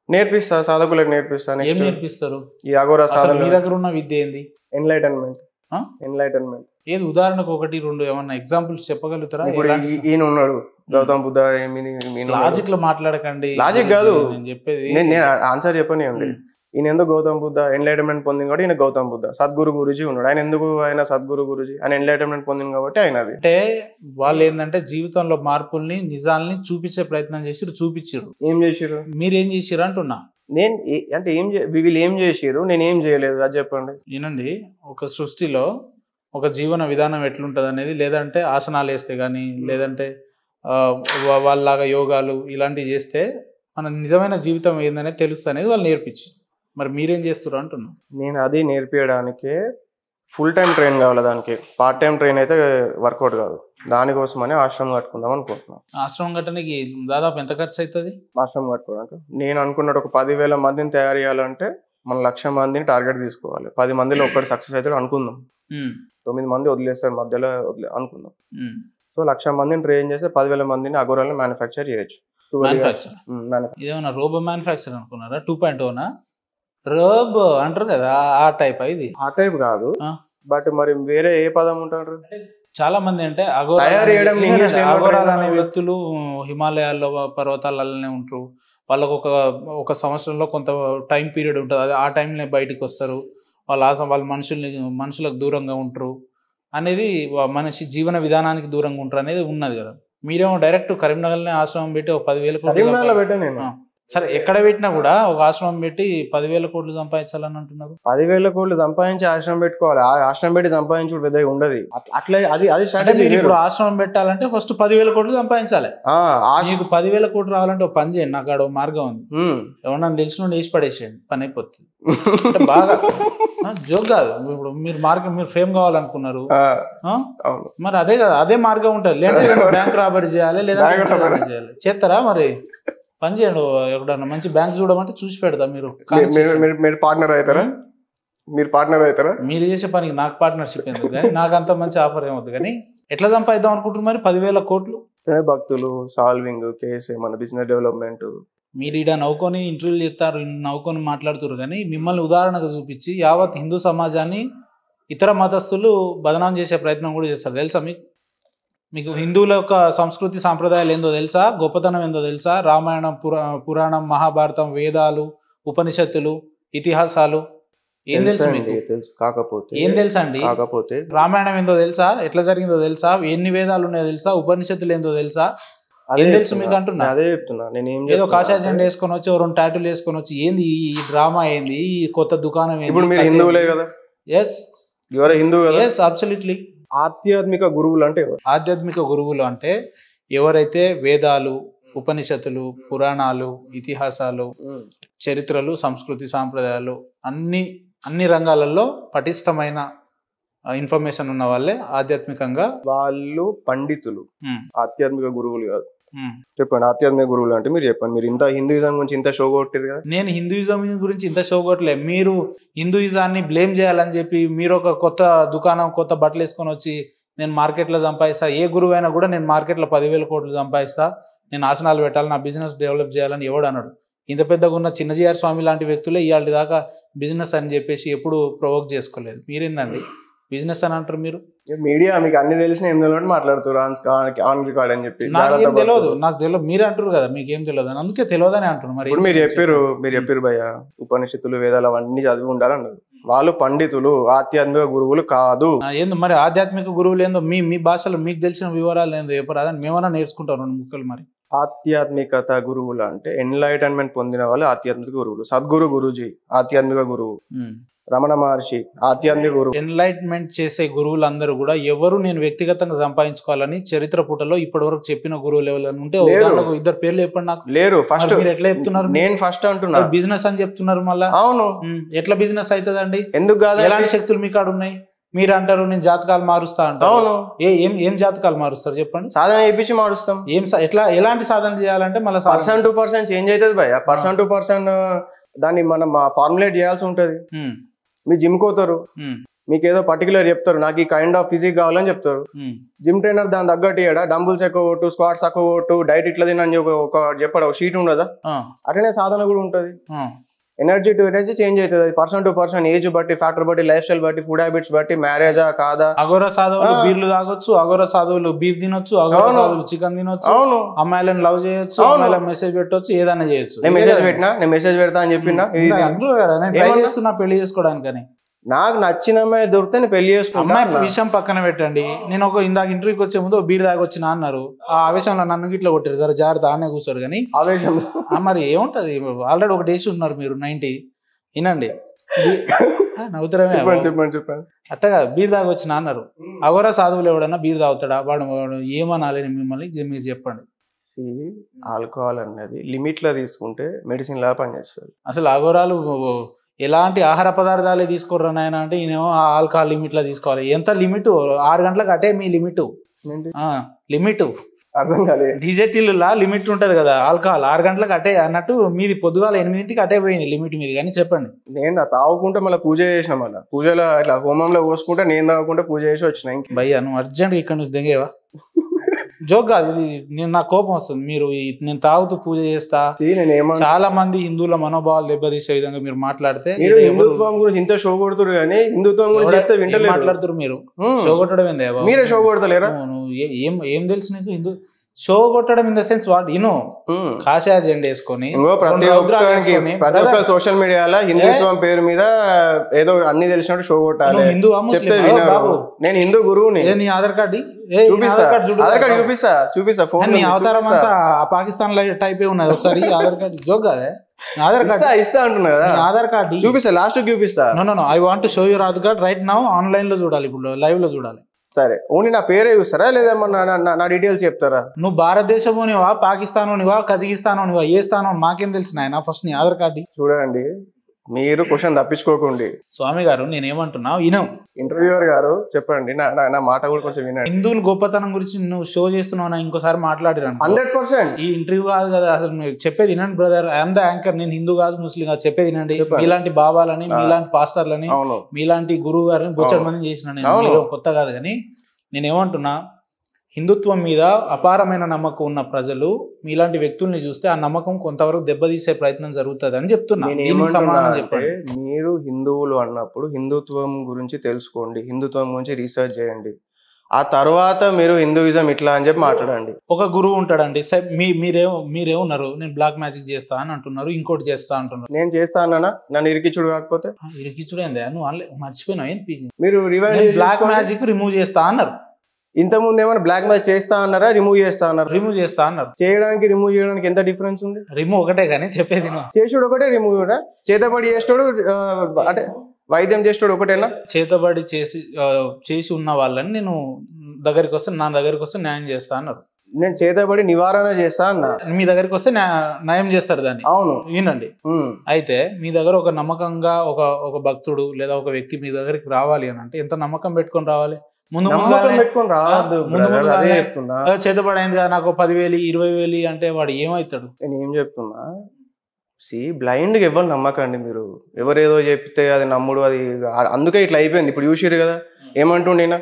నేర్పిస్తా, సాధకులకు నేర్పిస్తా. ఏం నేర్పిస్తారు? ఈ అఘోరా సాధన. మీ దగ్గర ఉన్న విద్య ఏంది? ఎన్లైటన్మెంట్. ఏది ఉదాహరణకు 1-2 ఏమన్నా ఎగ్జాంపుల్స్ చెప్పగలుగుతారా? ఈయన ఉన్నాడు గౌతమ్ బుద్ధ. లాజిక్ లో మాట్లాడకండి. లాజిక్ కాదు నేను చెప్పేది, నేను ఆన్సర్ చెప్పని ఉంది. ఈయన ఎందుకు గౌతమ్ బుద్ధ ఎన్లైటన్మెంట్ పొందింది కాబట్టి ఈయన గౌతమ్ బుద్ధ. సద్గురు గురుజీ ఉన్నాడు, ఆయన ఎందుకు ఆయన సద్గురు గురుజీ? ఆయన ఎన్లైటన్మెంట్ పొందింది కాబట్టి ఆయన. అది అంటే వాళ్ళు ఏంటంటే జీవితంలో మార్పుల్ని, నిజాల్ని చూపించే ప్రయత్నం చేసి చూపించారు. ఏం చేసిరు? మీరేం చేసిరు అంటున్నా. నేను అంటే వీళ్ళు ఏం చేసిరు, నేను ఏం చేయలేదు, అది చెప్పండి. వినండి, ఒక సృష్టిలో ఒక జీవన విధానం ఎట్లుంటది అనేది, లేదంటే ఆసనాలు వేస్తే కానీ, లేదంటే వాళ్ళలాగా యోగాలు ఇలాంటివి చేస్తే మన నిజమైన జీవితం ఏందనేది తెలుస్తుంది అనేది వాళ్ళు నేర్పించి. మరి మీరేం చేస్తారు అంటున్నా. నేను అది నేర్పించడానికే ఫుల్ టైం ట్రైన్ కావాలి, దానికి పార్ట్ టైం ట్రైన్ అయితే వర్కౌట్ కాదు. దానికోసమని ఆశ్రమం కట్టుకుందాం అనుకుంటున్నాను. ఆశ్రమం కట్టడానికి దాదాపు ఎంత ఖర్చు అవుతుంది? ఆశ్రమం కట్టుకోవడానికి నేను అనుకున్నట్టు ఒక 10,000 మందిని తయారు చేయాలంటే మనం 1,00,000 మందిని టార్గెట్ తీసుకోవాలి. 10 మందిలో ఒక్కటి సక్సెస్ అయితే అనుకుందాం, 9 మంది వదిలేస్తారు మధ్యలో అనుకుందాం. సో 1,00,000 మందిని ట్రైన్ చేస్తే 10,000 మందిని అఘోరాలను మ్యానుఫ్యాక్చర్ చేయొచ్చు. ఇదేమన్నా రోబో మ్యానుఫ్యాక్చర్ అనుకున్నారా? 2.0నా రోబో అంటారు కదా, ఆ టైప్? ఇది ఆ టైప్ కాదు, బట్ మరి వేరే ఏ పదం ఉంటారు? చాలా మంది అంటే అఘోరాలు అనే వ్యక్తులు హిమాలయాల్లో పర్వతాలలోనే ఉంటారు. వాళ్ళకు ఒక సంవత్సరంలో కొంత టైం పీరియడ్ ఉంటుంది, అది ఆ టైంలో బయటకు వస్తారు. వాళ్ళ మనుషులకు దూరంగా ఉంటారు అనేది, మనిషి జీవన విధానానికి దూరంగా ఉంటారు అనేది ఉన్నది కదా. మీరేమో డైరెక్ట్ కరీంనగర్లోనే ఆశ్రమం పెట్టి ఒక 10,000 కోట్లు కరీంనగర్లో పెట్టాను నేను. సరే ఎక్కడ పెట్టినా కూడా ఒక ఆశ్రమం పెట్టి 10,000 కోట్లు సంపాదించాలని అంటున్నారు. 10,000 కోట్లు సంపాదించి ఆశ్రమం పెట్టుకోవాలి. ఆశ్రమం పెట్టి సంపాదించుడు పెద్దగా ఉండదు. అట్లా అది అంటే స్ట్రాటజీ. మీరు ఇప్పుడు ఆశ్రమం పెట్టాలంటే ఫస్ట్ 10,000 కోట్లు సంపాదించాలి. మీకు 10,000 కోట్లు రావాలంటే ఒక పని చేయండి, నాకు ఆడ మార్గం ఉంది, ఎవరన్నా తెలిసిన వేసి పడేసేయండి, పని అయిపోతుంది. అంటే బాగా జోక్ కాదు. ఇప్పుడు మీరు మార్గం, మీరు ఫేమ్ కావాలనుకున్నారు మరి అదే కదా, అదే మార్గం ఉంటుంది. లేదంటే బ్యాంక్ రాబరీ చేయాలి, లేదా చేయాలి. చేస్తారా మరి? పని చేయండి, ఎక్కడన్నా మంచి బ్యాంక్ చూడమంటే చూసి పెడతా. మీరు పార్ట్నర్ అవుతారా? మీరు పార్ట్నర్ అవుతారా? మీరు చేసే పనికి నాకు పార్ట్నర్షిప్ ఎందుకు కానీ, నాకు అంత మంచి ఆఫర్ ఏమవుతుంది కానీ. ఎట్లా సంపాదిద్దాం అనుకుంటున్నారు మరి 10,000 కోట్లు? భక్తులు, సాల్వింగ్, కేసు, మన బిజినెస్ డెవలప్మెంట్. మీరు ఈడ నవ్వుకొని ఇంటర్వ్యూలు చేస్తారు, నవ్వుకొని మాట్లాడుతారు కానీ మిమ్మల్ని ఉదాహరణగా చూపించి యావత్ హిందూ సమాజాన్ని ఇతర మతస్థులు బదనాం చేసే ప్రయత్నం కూడా చేస్తారు. తెలుసా మీకు హిందువుల యొక్క సంస్కృతి సాంప్రదాయాలు ఏందో తెలుసా? గొప్పతనం ఏందో తెలుసా? రామాయణం, పురాణం, మహాభారతం, వేదాలు, ఉపనిషత్తులు, ఇతిహాసాలు ఏం తెలుసు మీకు? కాకపోతే ఏం తెలుసా అండి? కాకపోతే రామాయణం ఏందో తెలుసా? ఎట్లా జరిగిందో తెలుసా? ఎన్ని వేదాలు ఉన్నాయో తెలుసా? ఉపనిషత్తులు ఏందో తెలుసా? ఏం తెలుసు మీకు అంటున్నా? అదే చెప్తున్నా నేను. ఏదో కాషాయ జెండా వేసుకొని వచ్చి, 2 టాటూలు వేసుకొని వచ్చి, ఏంది ఈ డ్రామా, ఏంది ఈ కొత్త దుకాణం? ఇప్పుడు మీరు హిందువులే కదా? ఎస్, యువర్ హిందూ కదా? Yes, absolutely. ఆధ్యాత్మిక గురువులు అంటే ఆధ్యాత్మిక గురువులు అంటే ఎవరైతే వేదాలు, ఉపనిషత్తులు, పురాణాలు, ఇతిహాసాలు, చరిత్రలు, సంస్కృతి సాంప్రదాయాలు అన్ని రంగాలలో పటిష్టమైన ఇన్ఫర్మేషన్ ఉన్న వాళ్ళే ఆధ్యాత్మికంగా వాళ్ళు పండితులు. ఆధ్యాత్మిక గురువులు కాదు. చెప్పండి, ఆధ్యాత్మిక గురువులు అంటే మీరు చెప్పండి. మీరు ఇంత హిందూయిజం గురించి ఇంత షో కొట్టారు కదా. నేను హిందూయిజం గురించి ఇంత షో కొట్టలే. మీరు హిందూయిజాన్ని బ్లేమ్ చేయాలని చెప్పి మీరు ఒక కొత్త దుకాణం, కొత్త బట్టలు వేసుకొని వచ్చి నేను మార్కెట్లో సంపాదిస్తా, ఏ గురువు అయినా కూడా నేను మార్కెట్లో 10,000 కోట్లు సంపాదిస్తా, నేను ఆసనాలు పెట్టాలి, నా బిజినెస్ డెవలప్ చేయాలని ఎవడు అన్నాడు? ఇంత పెద్దగా ఉన్న చిన్నజీఆర్ స్వామి లాంటి వ్యక్తులే ఇవాళ దాకా బిజినెస్ అని చెప్పేసి ఎప్పుడు ప్రొవోక్ చేసుకోలేదు. మీరేందండి బిజినెస్ అని అంటారు? మీరు మీడియా మీకు అన్ని తెలిసిన ఏం తెలియదు మాట్లాడుతారు ఆన్ రికార్డ్ అని చెప్పి. నాకేం తెలియదు, నాకు తెలియదు. మీరే అంటారు కదా మీకేం తెలియదు అని, అందుకే తెలియదని అంటున్నారు. మరి మీరు చెప్పారు భయ్య, ఉపనిషత్తులు, వేదాలు అవన్నీ చదివి ఉండాలన్నారు. వాళ్ళు పండితులు, ఆధ్యాత్మిక గురువులు కాదు. ఏందో మరి ఆధ్యాత్మిక గురువులు ఏందో మీ భాషలో మీకు తెలిసిన వివరాలు ఏందో చెప్పరాదని మేమన్నా నేర్చుకుంటాం 2 ముక్కలు. మరి ఆధ్యాత్మికత గురువులు అంటే ఎన్లైటన్మెంట్ పొందిన వాళ్ళు ఆధ్యాత్మిక గురువులు. సద్గురు గురూజీ ఆధ్యాత్మిక గురువు, రమణ మహర్షి ఆధ్యాత్మిక గురువు. ఎన్లైట్మెంట్ చేసే గురువులందరూ కూడా ఎవరు నేను వ్యక్తిగతంగా సంపాదించుకోవాలని చరిత్ర పుటలో ఇప్పటి వరకు చెప్పిన గురువులు ఎవరైనా ఉంటే 2 పేర్లు చెప్పండి నాకు. లేరు. ఫస్ట్ మీరు ఎట్లా చెప్తున్నారు? నేను ఫస్ట్ అంటున్నా బిజినెస్ అని చెప్తున్నారు మళ్ళా. అవును, ఎట్లా బిజినెస్ అవుతుందండి? ఎందుకు కాదు? ఎలాంటి శక్తులు మీ కాడ ఉన్నాయి? మీరు అంటారు నేను జాతకాలు మారుస్తా అంటారు. అవును, ఏం జాతకాలు మారుస్తారు చెప్పండి? సాధన చేయించి మారుస్తాం. ఎలాంటి సాధన చేయాలంటే మళ్ళీ పర్సన్ టు పర్సన్ చేంజ్ అవుతుంది భయ్య. పర్సన్ టు పర్సన్ దాన్ని మనం ఫార్ములేట్ చేయాల్సి ఉంటది. మీ జిమ్ కోతారు, మీకు ఏదో పర్టికులర్ చెప్తారు, నాకు ఈ కైండ్ ఆఫ్ ఫిజిక్ కావాలని చెప్తారు. జిమ్ ట్రైనర్ దాని తగ్గట్టు ఇయ్యడా, డంబుల్స్ ఎక్కువ కొట్టు, స్క్వాట్స్ ఎక్కువ కొట్టు, డైట్ ఇట్లా తినని ఒక చెప్పాడు, ఒక షీట్ ఉండదా? అట్లనే సాధన కూడా ఉంటది. ఎనర్జీ టు ఎనర్జీ చేంజ్ అవుతుంది. పర్సన్ టు పర్సన్, ఏజ్ బట్టి, ఫ్యాక్టర్ బట్టి, లైఫ్ స్టైల్ బట్టి, ఫుడ్ హ్యాబిట్స్ బట్టి, మ్యారేజా కాదా. అఘోర సాధువులు బీర్లు తాగొచ్చు, అఘోర సాధువులు బీఫ్ తినొచ్చు, అఘోర సాధువులు చికెన్ తినొచ్చు. అవును, అమ్మాయిలను లవ్ చేయొచ్చు, అమ్మాయిలకు మెసేజ్ పెట్టొచ్చు, ఏదైనా చేయొచ్చు. నేను మెసేజ్ పెడతా అని చెప్పినా అంటారు కదా, నేను ట్రై చేస్తున్నా పెళ్లి చేసుకోవడానికని. నాకు నచ్చిన అమ్మాయి దొరికితే నేను పెళ్లి చేసుకున్నా. అమ్మాయి విషయం పక్కన పెట్టండి. నేను ఇందాక ఇంటర్వ్యూకి వచ్చే ముందు బీర్ తాగొచ్చినా అన్నారు. ఆ ఆవేశంలో నన్ను గిట్లా కొట్టారు, జర జాగ్రత్త ఆనే కూర్చోరు. కానీ ఆవేశం మరి ఏముంటది, ఆల్రెడీ ఒకటి వేసి ఉన్నారు మీరు 90. వినండి, నవ్వుతారమే. చెప్పండి. అట్టగా బీర్ తాగొచ్చినా అన్నారు. అఘోర సాధువులు ఎవడన్నా బీర్ తాగుతాడా? వాడు ఏమనాలి మిమ్మల్ని, మీరు చెప్పండి. ఆల్కహాల్ అనేది లిమిట్ లో తీసుకుంటే మెడిసిన్ లా పనిచేస్తుంది. అసలు అఘోరాలు ఎలాంటి ఆహార పదార్థాలే తీసుకోర్రా నాయన అంటే ఈయనేమో ఆల్కహాల్ లిమిట్ లో తీసుకోవాలి. ఎంత లిమిట్? 6 గంటలకు అటే మీ లిమిట్. అర్థం కాలేదు. డీజెటీల లిమిట్ ఉంటది కదా, ఆల్కహాల్ 6 గంటలకు అటే అన్నట్టు మీది పొద్దుగాల 8ంటికి అటే పోయింది లిమిట్ మీది. కానీ చెప్పండి. నేను తాగుకుంటే మళ్ళీ పూజ చేసిన, మళ్ళీ పూజలో ఇట్లా హోమంలో పోసుకుంటే నేను తాగుకుంటే పూజ చేసి వచ్చిన. భయ్యా నువ్వు అర్జెంట్గా ఇక్కడ నుంచి దెంగేవా? జోక్ కాదు ఇది, నాకు కోపం వస్తుంది. మీరు నేను తాగుతూ పూజ చేస్తా, చాలా మంది హిందువుల మనోభావాలు దెబ్బతీసే విధంగా మీరు మాట్లాడితే. హిందుత్వం గురించి ఇంత షో కొడుతురు కానీ హిందుత్వం గురించి చెప్తే వింటలేదు. మాట్లాడుతున్నారు మీరు. షో కొట్టడం ఏంది? మీరే షో కొడతలేరా? ఏం తెలుసు నీకు? షో కొట్టడం ఇన్ ద సెన్స్ వాట్ కాషాయ జెండా వేసుకొని ప్రతి ఒక్క సోషల్ మీడియాలో హిందుత్వం పేరు మీద ఏదో అన్ని తెలిసినట్టు షో కొట్టాలి. చెప్తే వినరు. నేను హిందూ గురువుని. నీ ఆధార్ కార్డు చూపిస్తా ఫోన్. నీ అవతారం అంతా పాకిస్తాన్ టైప్ ఉన్నది. ఒకసారి ఆధార్ కార్డు జోక్ కాదే. ఆధార్ కార్డు ఇస్తా అంటున్నా కదా. ఆధార్ కార్డు చూపిస్తా, లాస్ట్ చూపిస్తా. No I want show your Aadhaar card right now. Online లో చూడాలి, ఇప్పుడు లైవ్ లో చూడాలి. సరే, ఓన్లీ నా పేరే చూస్తారా లేదా నా డీటెయిల్స్ చెప్తారా? నువ్వు భారతదేశంలోనివా, పాకిస్తాన్లోనివా, కజకిస్తాన్లోనివా, ఏ స్థానం మాకేం తెలిసిన ఆయన? ఫస్ట్ నీ ఆధార్ కార్డు చూడండి. మీరు క్వశ్చన్ తప్పించుకోకండి. స్వామి గారు నేనేమంటున్నా వినం. ఇంటర్వ్యూవర్ గారు చెప్పండి, నా మాట కూడా కొంచెం వినండి. హిందువుల గొప్పతనం గురించి నువ్వు షో చేస్తున్నావు, ఇంకోసారి మాట్లాడిరాను. 100% ఈ ఇంటర్వ్యూ కాదు కదా అసలు. మీరు చెప్పేది వినండి బ్రదర్. I'm the anchor. నేను హిందూ కాదు, ముస్లిం కాదు. చెప్పేది వినండి. మీలాంటి బాబాలని, మీలాంటి పాస్టర్లని, మీలాంటి గురువు గారిని బొచ్చడి మంది చేసిన నేను కొత్త కాదు. కానీ నేనేమంటున్నా, హిందుత్వం మీద అపారమైన నమ్మకం ఉన్న ప్రజలు మీలాంటి వ్యక్తుల్ని చూస్తే ఆ నమ్మకం కొంతవరకు దెబ్బతీసే ప్రయత్నం జరుగుతుంది అని చెప్తున్నా. మీరు హిందువులు అన్నప్పుడు హిందుత్వం గురించి తెలుసుకోండి, హిందుత్వం గురించి రీసెర్చ్ చేయండి. ఆ తర్వాత మీరు హిందూయిజం ఇట్లా అని చెప్పి మాట్లాడండి. ఒక గురువు ఉంటాడండి, మీరేమన్నారు నేను బ్లాక్ మ్యాజిక్ చేస్తా అని అంటున్నారు, ఇంకోటి చేస్తా అంటున్నారు. నేను చేస్తా అన్నా, నన్ను ఇరికిచ్చుడు కాకపోతే ఇరికిచ్చుడు ఏందా? నువ్వు మర్చిపోయినావు. మీరు బ్లాక్ మ్యాజిక్ రిమూవ్ చేస్తా అన్నారు. ఇంతకుముందు ఏమన్నా బ్లాక్ మ్యాజిక్ చేస్తా అన్నారా, రిమూవ్ చేస్తా అన్నారు? రిమూవ్ చేస్తా అన్నారు. చేయడానికి రిమూవ్ చేయడానికి ఎంత డిఫరెన్స్ ఉంది? రిమూవ్ ఒకటే కానీ చెప్పేది చేసుడు ఒకటే, రిమూవ్ కూడా. చేతబడి చేస్తాడు అంటే వైద్యం చేస్తాడు ఒకటేనా? చేతబడి చేసి ఉన్న వాళ్ళని నేను దగ్గరికి వస్తే, నా దగ్గరికి వస్తే న్యాయం చేస్తా అన్నారు. నేను చేతబడి నివారణ చేస్తా అన్నా. మీ దగ్గరికి వస్తే న్యాయం చేస్తారు దాన్ని. అవును, వినండి. అయితే మీ దగ్గర ఒక నమ్మకంగా ఒక భక్తుడు లేదా ఒక వ్యక్తి మీ దగ్గరికి రావాలి అని అంటే ఎంత నమ్మకం పెట్టుకొని రావాలి? ముందు చేతబడి అయింది కదా నాకు 10,000 20,000 అంటే వాడు ఏమవుతాడు? నేను ఏం చెప్తున్నా, బ్లైండ్ గా ఎవరు నమ్మకండి. మీరు ఎవరేదో చెప్తే అది నమ్ముడు, అది అందుకే ఇట్లా అయిపోయింది. ఇప్పుడు చూసిరు కదా ఏమంటుండేనా,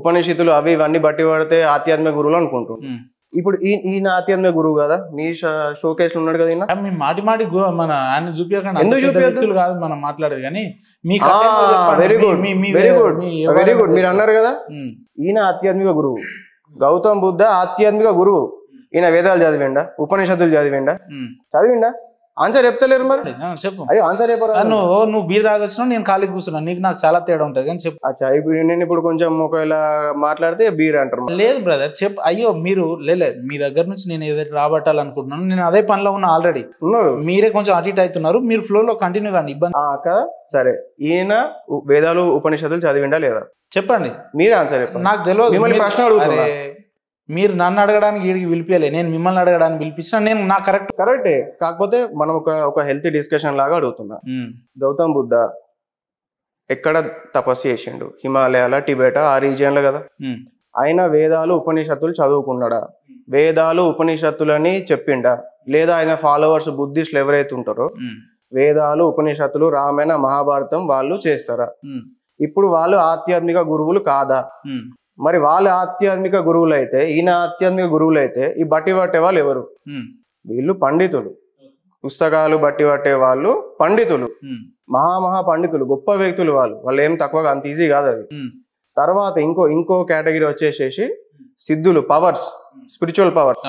ఉపనిషత్తులు అవి ఇవన్నీ బట్టి పడితే ఆధ్యాత్మిక గురువులు అనుకుంటుండే. ఇప్పుడు ఈయన ఆధ్యాత్మిక గురువు కదా, మీ షోకేస్ లో ఉన్నాడు కదా ఈయన. మాటి మన ఆయన చూపించకండి, ఎందుకు చూపించదు కాదు మనం మాట్లాడేది. కానీ very good very good very good. మీరు అన్నారు కదా ఈయన ఆధ్యాత్మిక గురువు, గౌతమ్ బుద్ధ ఆధ్యాత్మిక గురువు. ఈయన వేదాలు చదివిండా, ఉపనిషత్తులు చదివిండా? ఆన్సర్ చెప్తలేరు మరి. చెప్పు. అయ్యో ఆన్సర్ చెప్పారు. నువ్వు బీర్ తాగొచ్చినా నేను ఖాళీకి కూర్చున్నా, నీకు నాకు చాలా తేడా ఉంటుంది కానీ చెప్పు. అచ్చా, నేను ఇప్పుడు కొంచెం ఒకవేళ మాట్లాడితే బీర్ అంటారు. లేదు బ్రదర్ చెప్పు. అయ్యో మీరు మీ దగ్గర నుంచి నేను ఏదైతే రాబట్టాలనుకుంటున్నాను, నేను అదే పనిలో ఉన్నా ఆల్రెడీ. ఉన్నారు, మీరే కొంచెం అటు ఇటు అవుతున్నారు. మీరు ఫ్లో లో కంటిన్యూ కానీ ఇబ్బంది కదా. సరే, ఈయన వేదాలు ఉపనిషత్తులు చదివిండా లేదా చెప్పండి, మీరే ఆన్సర్ చెప్పండి. నాకు తెలియదు. మిమ్మల్ని ప్రశ్న అడుగుతున్నా. మీరు నన్ను అడగడానికి వీడికి పిలిపియలే, నేను మిమ్మల్ని అడగడానికి పిలిపించిన. నేను నాకు కరెక్టే. కాకపోతే మనం ఒక హెల్తీ డిస్కషన్ లాగా అడుగుతున్నా. గౌతమ్ బుద్ధ ఎక్కడ తపస్సు చేసిండు? హిమాలయాల, టిబెట్ ఆ రీజియన్ లో కదా. ఆయన వేదాలు ఉపనిషత్తులు చదువుకున్నాడా? వేదాలు ఉపనిషత్తులని చెప్పిండా? లేదా ఆయన ఫాలోవర్స్ బుద్ధిస్టులు ఎవరైతే ఉంటారో వేదాలు ఉపనిషత్తులు రామాయణ మహాభారతం వాళ్ళు చేస్తారా? ఇప్పుడు వాళ్ళు ఆధ్యాత్మిక గురువులు కాదా? మరి వాళ్ళ ఆధ్యాత్మిక గురువులు అయితే, ఈయన ఆధ్యాత్మిక గురువులు అయితే ఈ బట్టి పట్టే వాళ్ళు ఎవరు? వీళ్ళు పండితులు, పుస్తకాలు బట్టి పట్టే వాళ్ళు పండితులు, మహా పండితులు, గొప్ప వ్యక్తులు. వాళ్ళు ఏం తక్కువగా అంత ఈజీ కాదు అది. తర్వాత ఇంకో కేటగిరీ వచ్చేసేసి సిద్ధులు, పవర్స్, స్పిరిచువల్ పవర్స్,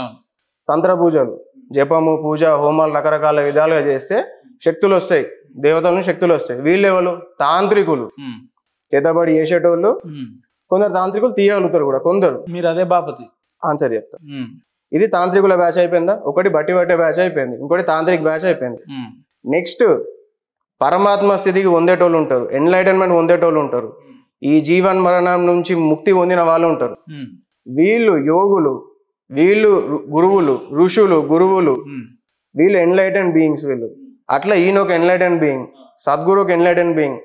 తంత్ర పూజలు, జపము, పూజ, హోమాలు రకరకాల విధాలుగా చేస్తే శక్తులు వస్తాయి, దేవతలను శక్తులు వస్తాయి. వీళ్ళెవరు? తాంత్రికులు, చేతబడి చేసేటోళ్ళు. కొందరు తాంత్రికులు తీయగలుగుతారు కూడా కొందరు. మీరు అదే బాపతి ఆన్సర్ చెప్తా. ఇది తాంత్రికుల బ్యాచ్ అయిపోయిందా? ఒకటి బట్టి పట్టే బ్యాచ్ అయిపోయింది, ఇంకోటి తాంత్రిక బ్యాచ్ అయిపోయింది. నెక్స్ట్ పరమాత్మ స్థితికి పొందేటోళ్ళు ఉంటారు, ఎన్లైటన్మెంట్ పొందేటోళ్ళు ఉంటారు, ఈ జీవన్ మరణం నుంచి ముక్తి పొందిన వాళ్ళు ఉంటారు. వీళ్ళు యోగులు, వీళ్ళు గురువులు, ఋషులు, గురువులు, వీళ్ళు ఎన్లైటెన్ బీయింగ్స్. వీళ్ళు అట్లా ఈయన ఒక ఎన్లైటెన్ బీయింగ్, సద్గురు ఒక ఎన్లైటెన్ బీయింగ్,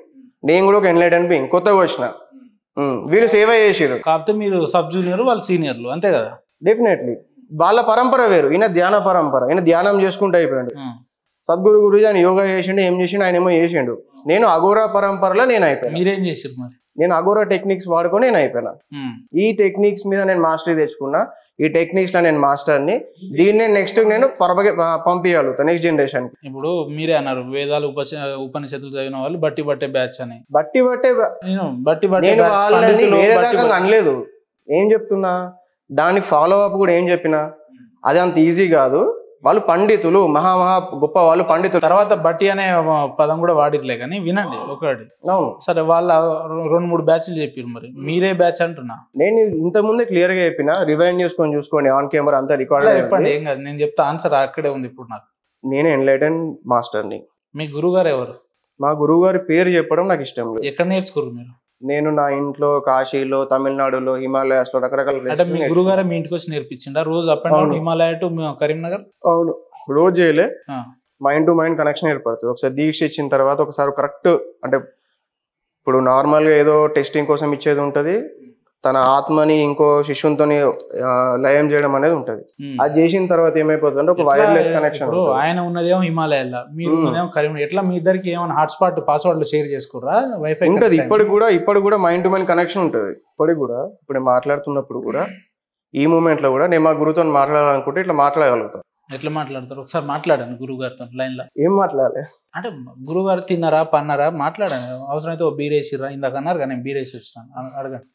నేను కూడా ఒక ఎన్లైటెన్ బీయింగ్, కొత్తగా వచ్చిన. వీళ్ళు సేవ చేసిరు. కాకపోతే మీరు సబ్ జూనియర్, వాళ్ళు సీనియర్లు, అంతే కదా. డెఫినెట్లీ వాళ్ళ పరంపర వేరు, ఈయన ధ్యాన పరంపర. ఈయన ధ్యానం చేసుకుంటూ అయిపోయాడు. సద్గురు గురుజీ ఆయన యోగా చేసిండు, ఏం చేసిండు, ఆయన ఏమో చేసిండు. నేను అఘోరా పరంపరలో నేను అయిపోయాను. మీరేం చేసారు మరి? నేను అఘోరా టెక్నిక్స్ వాడుకొని నేను అయిపోయినా. ఈ టెక్నిక్స్ మీద నేను మాస్టరీ తెచ్చుకున్నా. ఈ టెక్నిక్స్ లో నేను మాస్టర్ని. దీన్ని నెక్స్ట్ నేను పంపించగలుగుతా నెక్స్ట్ జనరేషన్ కి. ఇప్పుడు మీరే అన్నారు వేదాలు ఉపనిషత్తులు చదివిన వాళ్ళు బట్టి పట్టే బ్యాచ్ అని. బట్టి పట్టే నేను వాళ్ళని వేరే రకంగా అనలేదు. ఏం చెప్తున్నా, దానికి ఫాలో అప్ కూడా ఏం చెప్పినా, అది అంత ఈజీ కాదు. వాళ్ళు పండితులు, మహా గొప్ప వాళ్ళు పండితులు. తర్వాత బట్టి అనే పదం కూడా వాడిర్లే కానీ వినండి ఒకటి. అవును సరే, వాళ్ళ 2-3 బ్యాచ్లు చెప్పారు, మరి మీరే బ్యాచ్ అంటున్నా. నేను ఇంత ముందే క్లియర్ గా చెప్పిన, రివైండ్ చేసుకొని చూసుకోండి, ఆన్ కెమెరా అంతా రికార్డ్ చెప్పండి, ఏం కాదు, నేను చెప్తా, ఆన్సర్ అక్కడే ఉంది ఇప్పుడు నాకు. నేను ఎన్లైటెన్ మాస్టర్ని. మీ గురువు గారు ఎవరు? మా గురువు గారి పేరు చెప్పడం నాకు ఇష్టం లేదు. ఎక్కడ నేర్చుకోరు మీరు? నేను నా ఇంట్లో, కాశీలో, తమిళనాడులో, హిమాలయాస్ లో రకరకాల. అంటే మీ గురువు గారే మీ ఇంటికి వచ్చి నేర్పించిండా రోజు up and down Himalaya to Karimnagar? అవును, రోజు చేయలే, మైండ్ టు మైండ్ కనెక్షన్ ఏర్పడుతుంది. ఒకసారి దీక్ష ఇచ్చిన తర్వాత ఒకసారి కరెక్ట్, అంటే ఇప్పుడు నార్మల్గా ఏదో టెస్టింగ్ కోసం ఇచ్చేది ఉంటుంది, తన ఆత్మని ఇంకో శిష్యునితో లయం చేయడం అనేది ఉంటది. అది చేసిన తర్వాత ఏమైపోతుంది అంటే ఒక వైర్లెస్ కనెక్షన్. ఆయన ఉన్నదేమో హిమాలయాల్లో, మీరు ఉన్నదేమో కరీంనగర్. ఎట్లా మీ ఇద్దరికి ఏమైనా హాట్స్పాట్ పాస్వర్డ్లు షేర్ చేసుకోరా? వైఫై ఉంటది ఇప్పుడు కూడా మైండ్ టు మైండ్ కనెక్షన్ ఉంటది. ఇప్పటికి కూడా ఇప్పుడు మాట్లాడుతున్నప్పుడు కూడా ఈ మూమెంట్ లో కూడా నేను మా గురువుతో మాట్లాడాలనుకుంటే ఇట్లా మాట్లాడగలుగుతాను. ఎట్లా మాట్లాడతారు? ఒకసారి మాట్లాడాను గురువు గారితో లైన్ లో. ఏం మాట్లాడాలి అంటే గురువు గారు తిన్నారా పన్నారా మాట్లాడాను, అవసరమైతే ఓ బీరేసిరా ఇందాక అన్నారు కానీ నేను బీరేసి వచ్చినాను, అడగండి.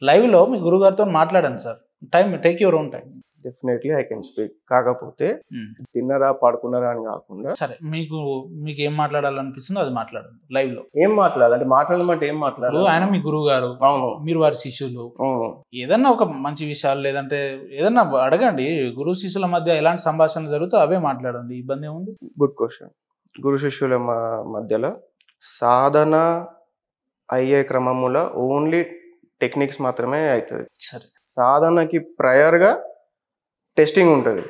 లైవ్ లో మీ గురువు గారితో మాట్లాడాను sir. Take your own time. Definitely I can speak. కాకపోతే తిన్నారా పడుకున్నారా అని కాకుండా, సరే మీకు ఏం మాట్లాడాలనిపిస్తుందో అది మాట్లాడండి లైవ్ లో. ఏం మాట్లాడాలి మాట్లాడమంటే ఏం మాట్లాడాలి? ఆయన మీ గురువు గారు, మీరు వారి శిష్యులు, ఏదన్నా ఒక మంచి విషయాలు లేదంటే ఏదన్నా అడగండి. గురు శిష్యుల మధ్య ఎలాంటి సంభాషణ జరుగుతూ అవే మాట్లాడండి, ఇబ్బంది ఏముంది? Good question. గురు శిష్యుల మధ్యలో సాధన అయ్యే క్రమములో ఓన్లీ టెక్నిక్స్ మాత్రమే అవుతుంది. సరే, సాధనకి ప్రయర్ గా టెస్టింగ్ ఉంటుంది.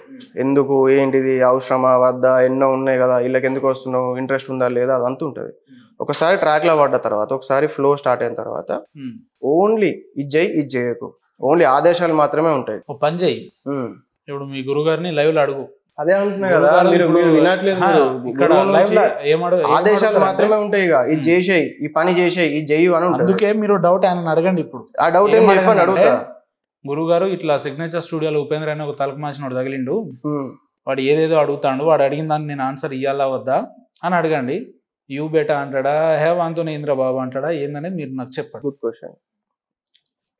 ఎందుకు, ఏంటిది, అవసరమా వద్దా, ఎన్నో ఉన్నాయి కదా, వీళ్ళకి ఎందుకు వస్తున్నావు, ఇంట్రెస్ట్ ఉందా లేదా, అదంతా ఉంటుంది. ఒకసారి ట్రాక్ లో పడ్డ తర్వాత, ఒకసారి ఫ్లో స్టార్ట్ అయిన తర్వాత ఓన్లీ ఇది చేయకు, ఓన్లీ ఆదేశాలు మాత్రమే ఉంటాయి. ఓ పని చెయ్యి, ఇప్పుడు మీ గురువు గారిని లైవ్ లో అడుగు. అదే అంటున్నా కదా, మీరు వినట్లేదు. ఆదేశాలు మాత్రమే ఉంటాయి. ఇది చేసేయి, ఈ పని చేసేయి, ఇది చెయ్యి అని ఉంటుంది. అందుకే మీరు డౌట్ ఆయన అడగండి. ఇప్పుడు ఆ డౌట్ ఏం చెప్పండి, అడుగుతా. గురువు గారు ఇట్లా సిగ్నేచర్ స్టూడియోలో ఉపేంద్ర అని ఒక తలకు మాసినోడు తగిలిండు, వాడు ఏదేదో అడుగుతాడు, వాడు అడిగిన దాన్ని నేను ఆన్సర్ ఇయ్యాలా వద్దా అని అడగండి. యూ బేటా అంటాడా, హే వాంతో ఇంద్రబాబు అంటాడా, ఏందనేది మీరు నాకు చెప్పండి. Good question.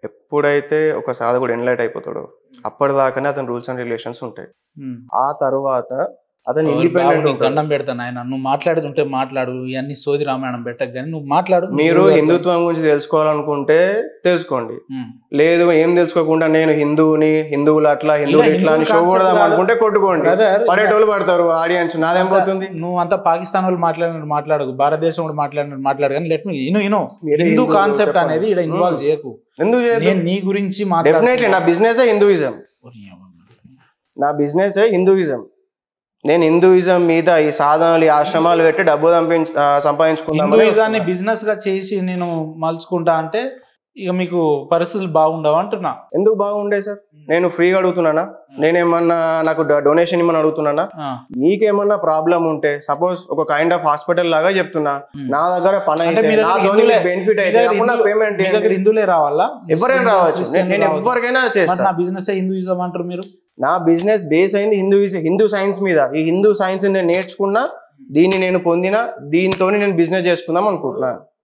ఎప్పుడైతే ఒక సాధకుడు ఎన్లైట్ అయిపోతాడో అప్పటిదాకానే అతని రూల్స్ అండ్ రిలేషన్స్ ఉంటాయి. ఆ తర్వాత అతను దండం పెడతాను ఆయన, నువ్వు మాట్లాడేది ఉంటే మాట్లాడు, ఇవన్నీ సోది రామాయణం పెట్టకు కానీ నువ్వు మాట్లాడు. మీరు హిందుత్వం గురించి తెలుసుకోవాలనుకుంటే తెలుసుకోండి, లేదు ఏం తెలుసుకోకుండా నేను హిందువులు అట్లా హిందువులు ఇట్లా అని షో కొడదాం అనుకుంటే కొట్టుకోండి, పడేటోళ్ళు పడతారు. ఆడియన్స్ నాదేం పోతుంది? నువ్వు అంతా పాకిస్తాన్ వాళ్ళు మాట్లాడకు, భారతదేశం కూడా మాట్లాడు కానీ లెట్ మీ హిందూ కాన్సెప్ట్ అనేది ఇక్కడ ఇన్వాల్వ్ చేయకు. ఎందుకు చేయను? నీ గురించి డెఫినెట్లీ నా బిజినెస్ హిందూయిజం. నా బిజినెస్ హిందూయిజం. నేను హిందూయిజం మీద ఈ సాధనలు, ఆశ్రమాలు పెట్టి డబ్బు సంపాదించుకున్నాను. హిందూయిజాన్ని బిజినెస్ గా చేసి నేను మలుచుకుంటా అంటే ఇక మీకు పరిస్థితులు బాగుండవు అంటున్నా. ఎందుకు బాగుండే సార్? నేను ఫ్రీగా అడుగుతున్నానా? నేనేమన్నా నాకు డొనేషన్ ఇమ్మని అడుగుతున్నానా? నీకేమన్నా ప్రాబ్లం ఉంటే సపోజ్ ఒక కైండ్ ఆఫ్ హాస్పిటల్ లాగా చెప్తున్నా, నా దగ్గర పని బెనిఫిట్ అయితే పేమెంట్ హిందువులే రావాలా? ఎవరైనా రావచ్చు, నేను ఎవరికైనా చేస్తాను. నా బిజినెస్ హిందూయిజం అంటారు మీరు. నా బిజినెస్ బేస్ అయింది హిందూ సైన్స్ మీద. ఈ హిందూ సైన్స్ నేను నేర్చుకున్నా, దీన్ని నేను పొందిన, దీంతో నేను బిజినెస్ చేసుకుందాం అనుకుంటున్నా.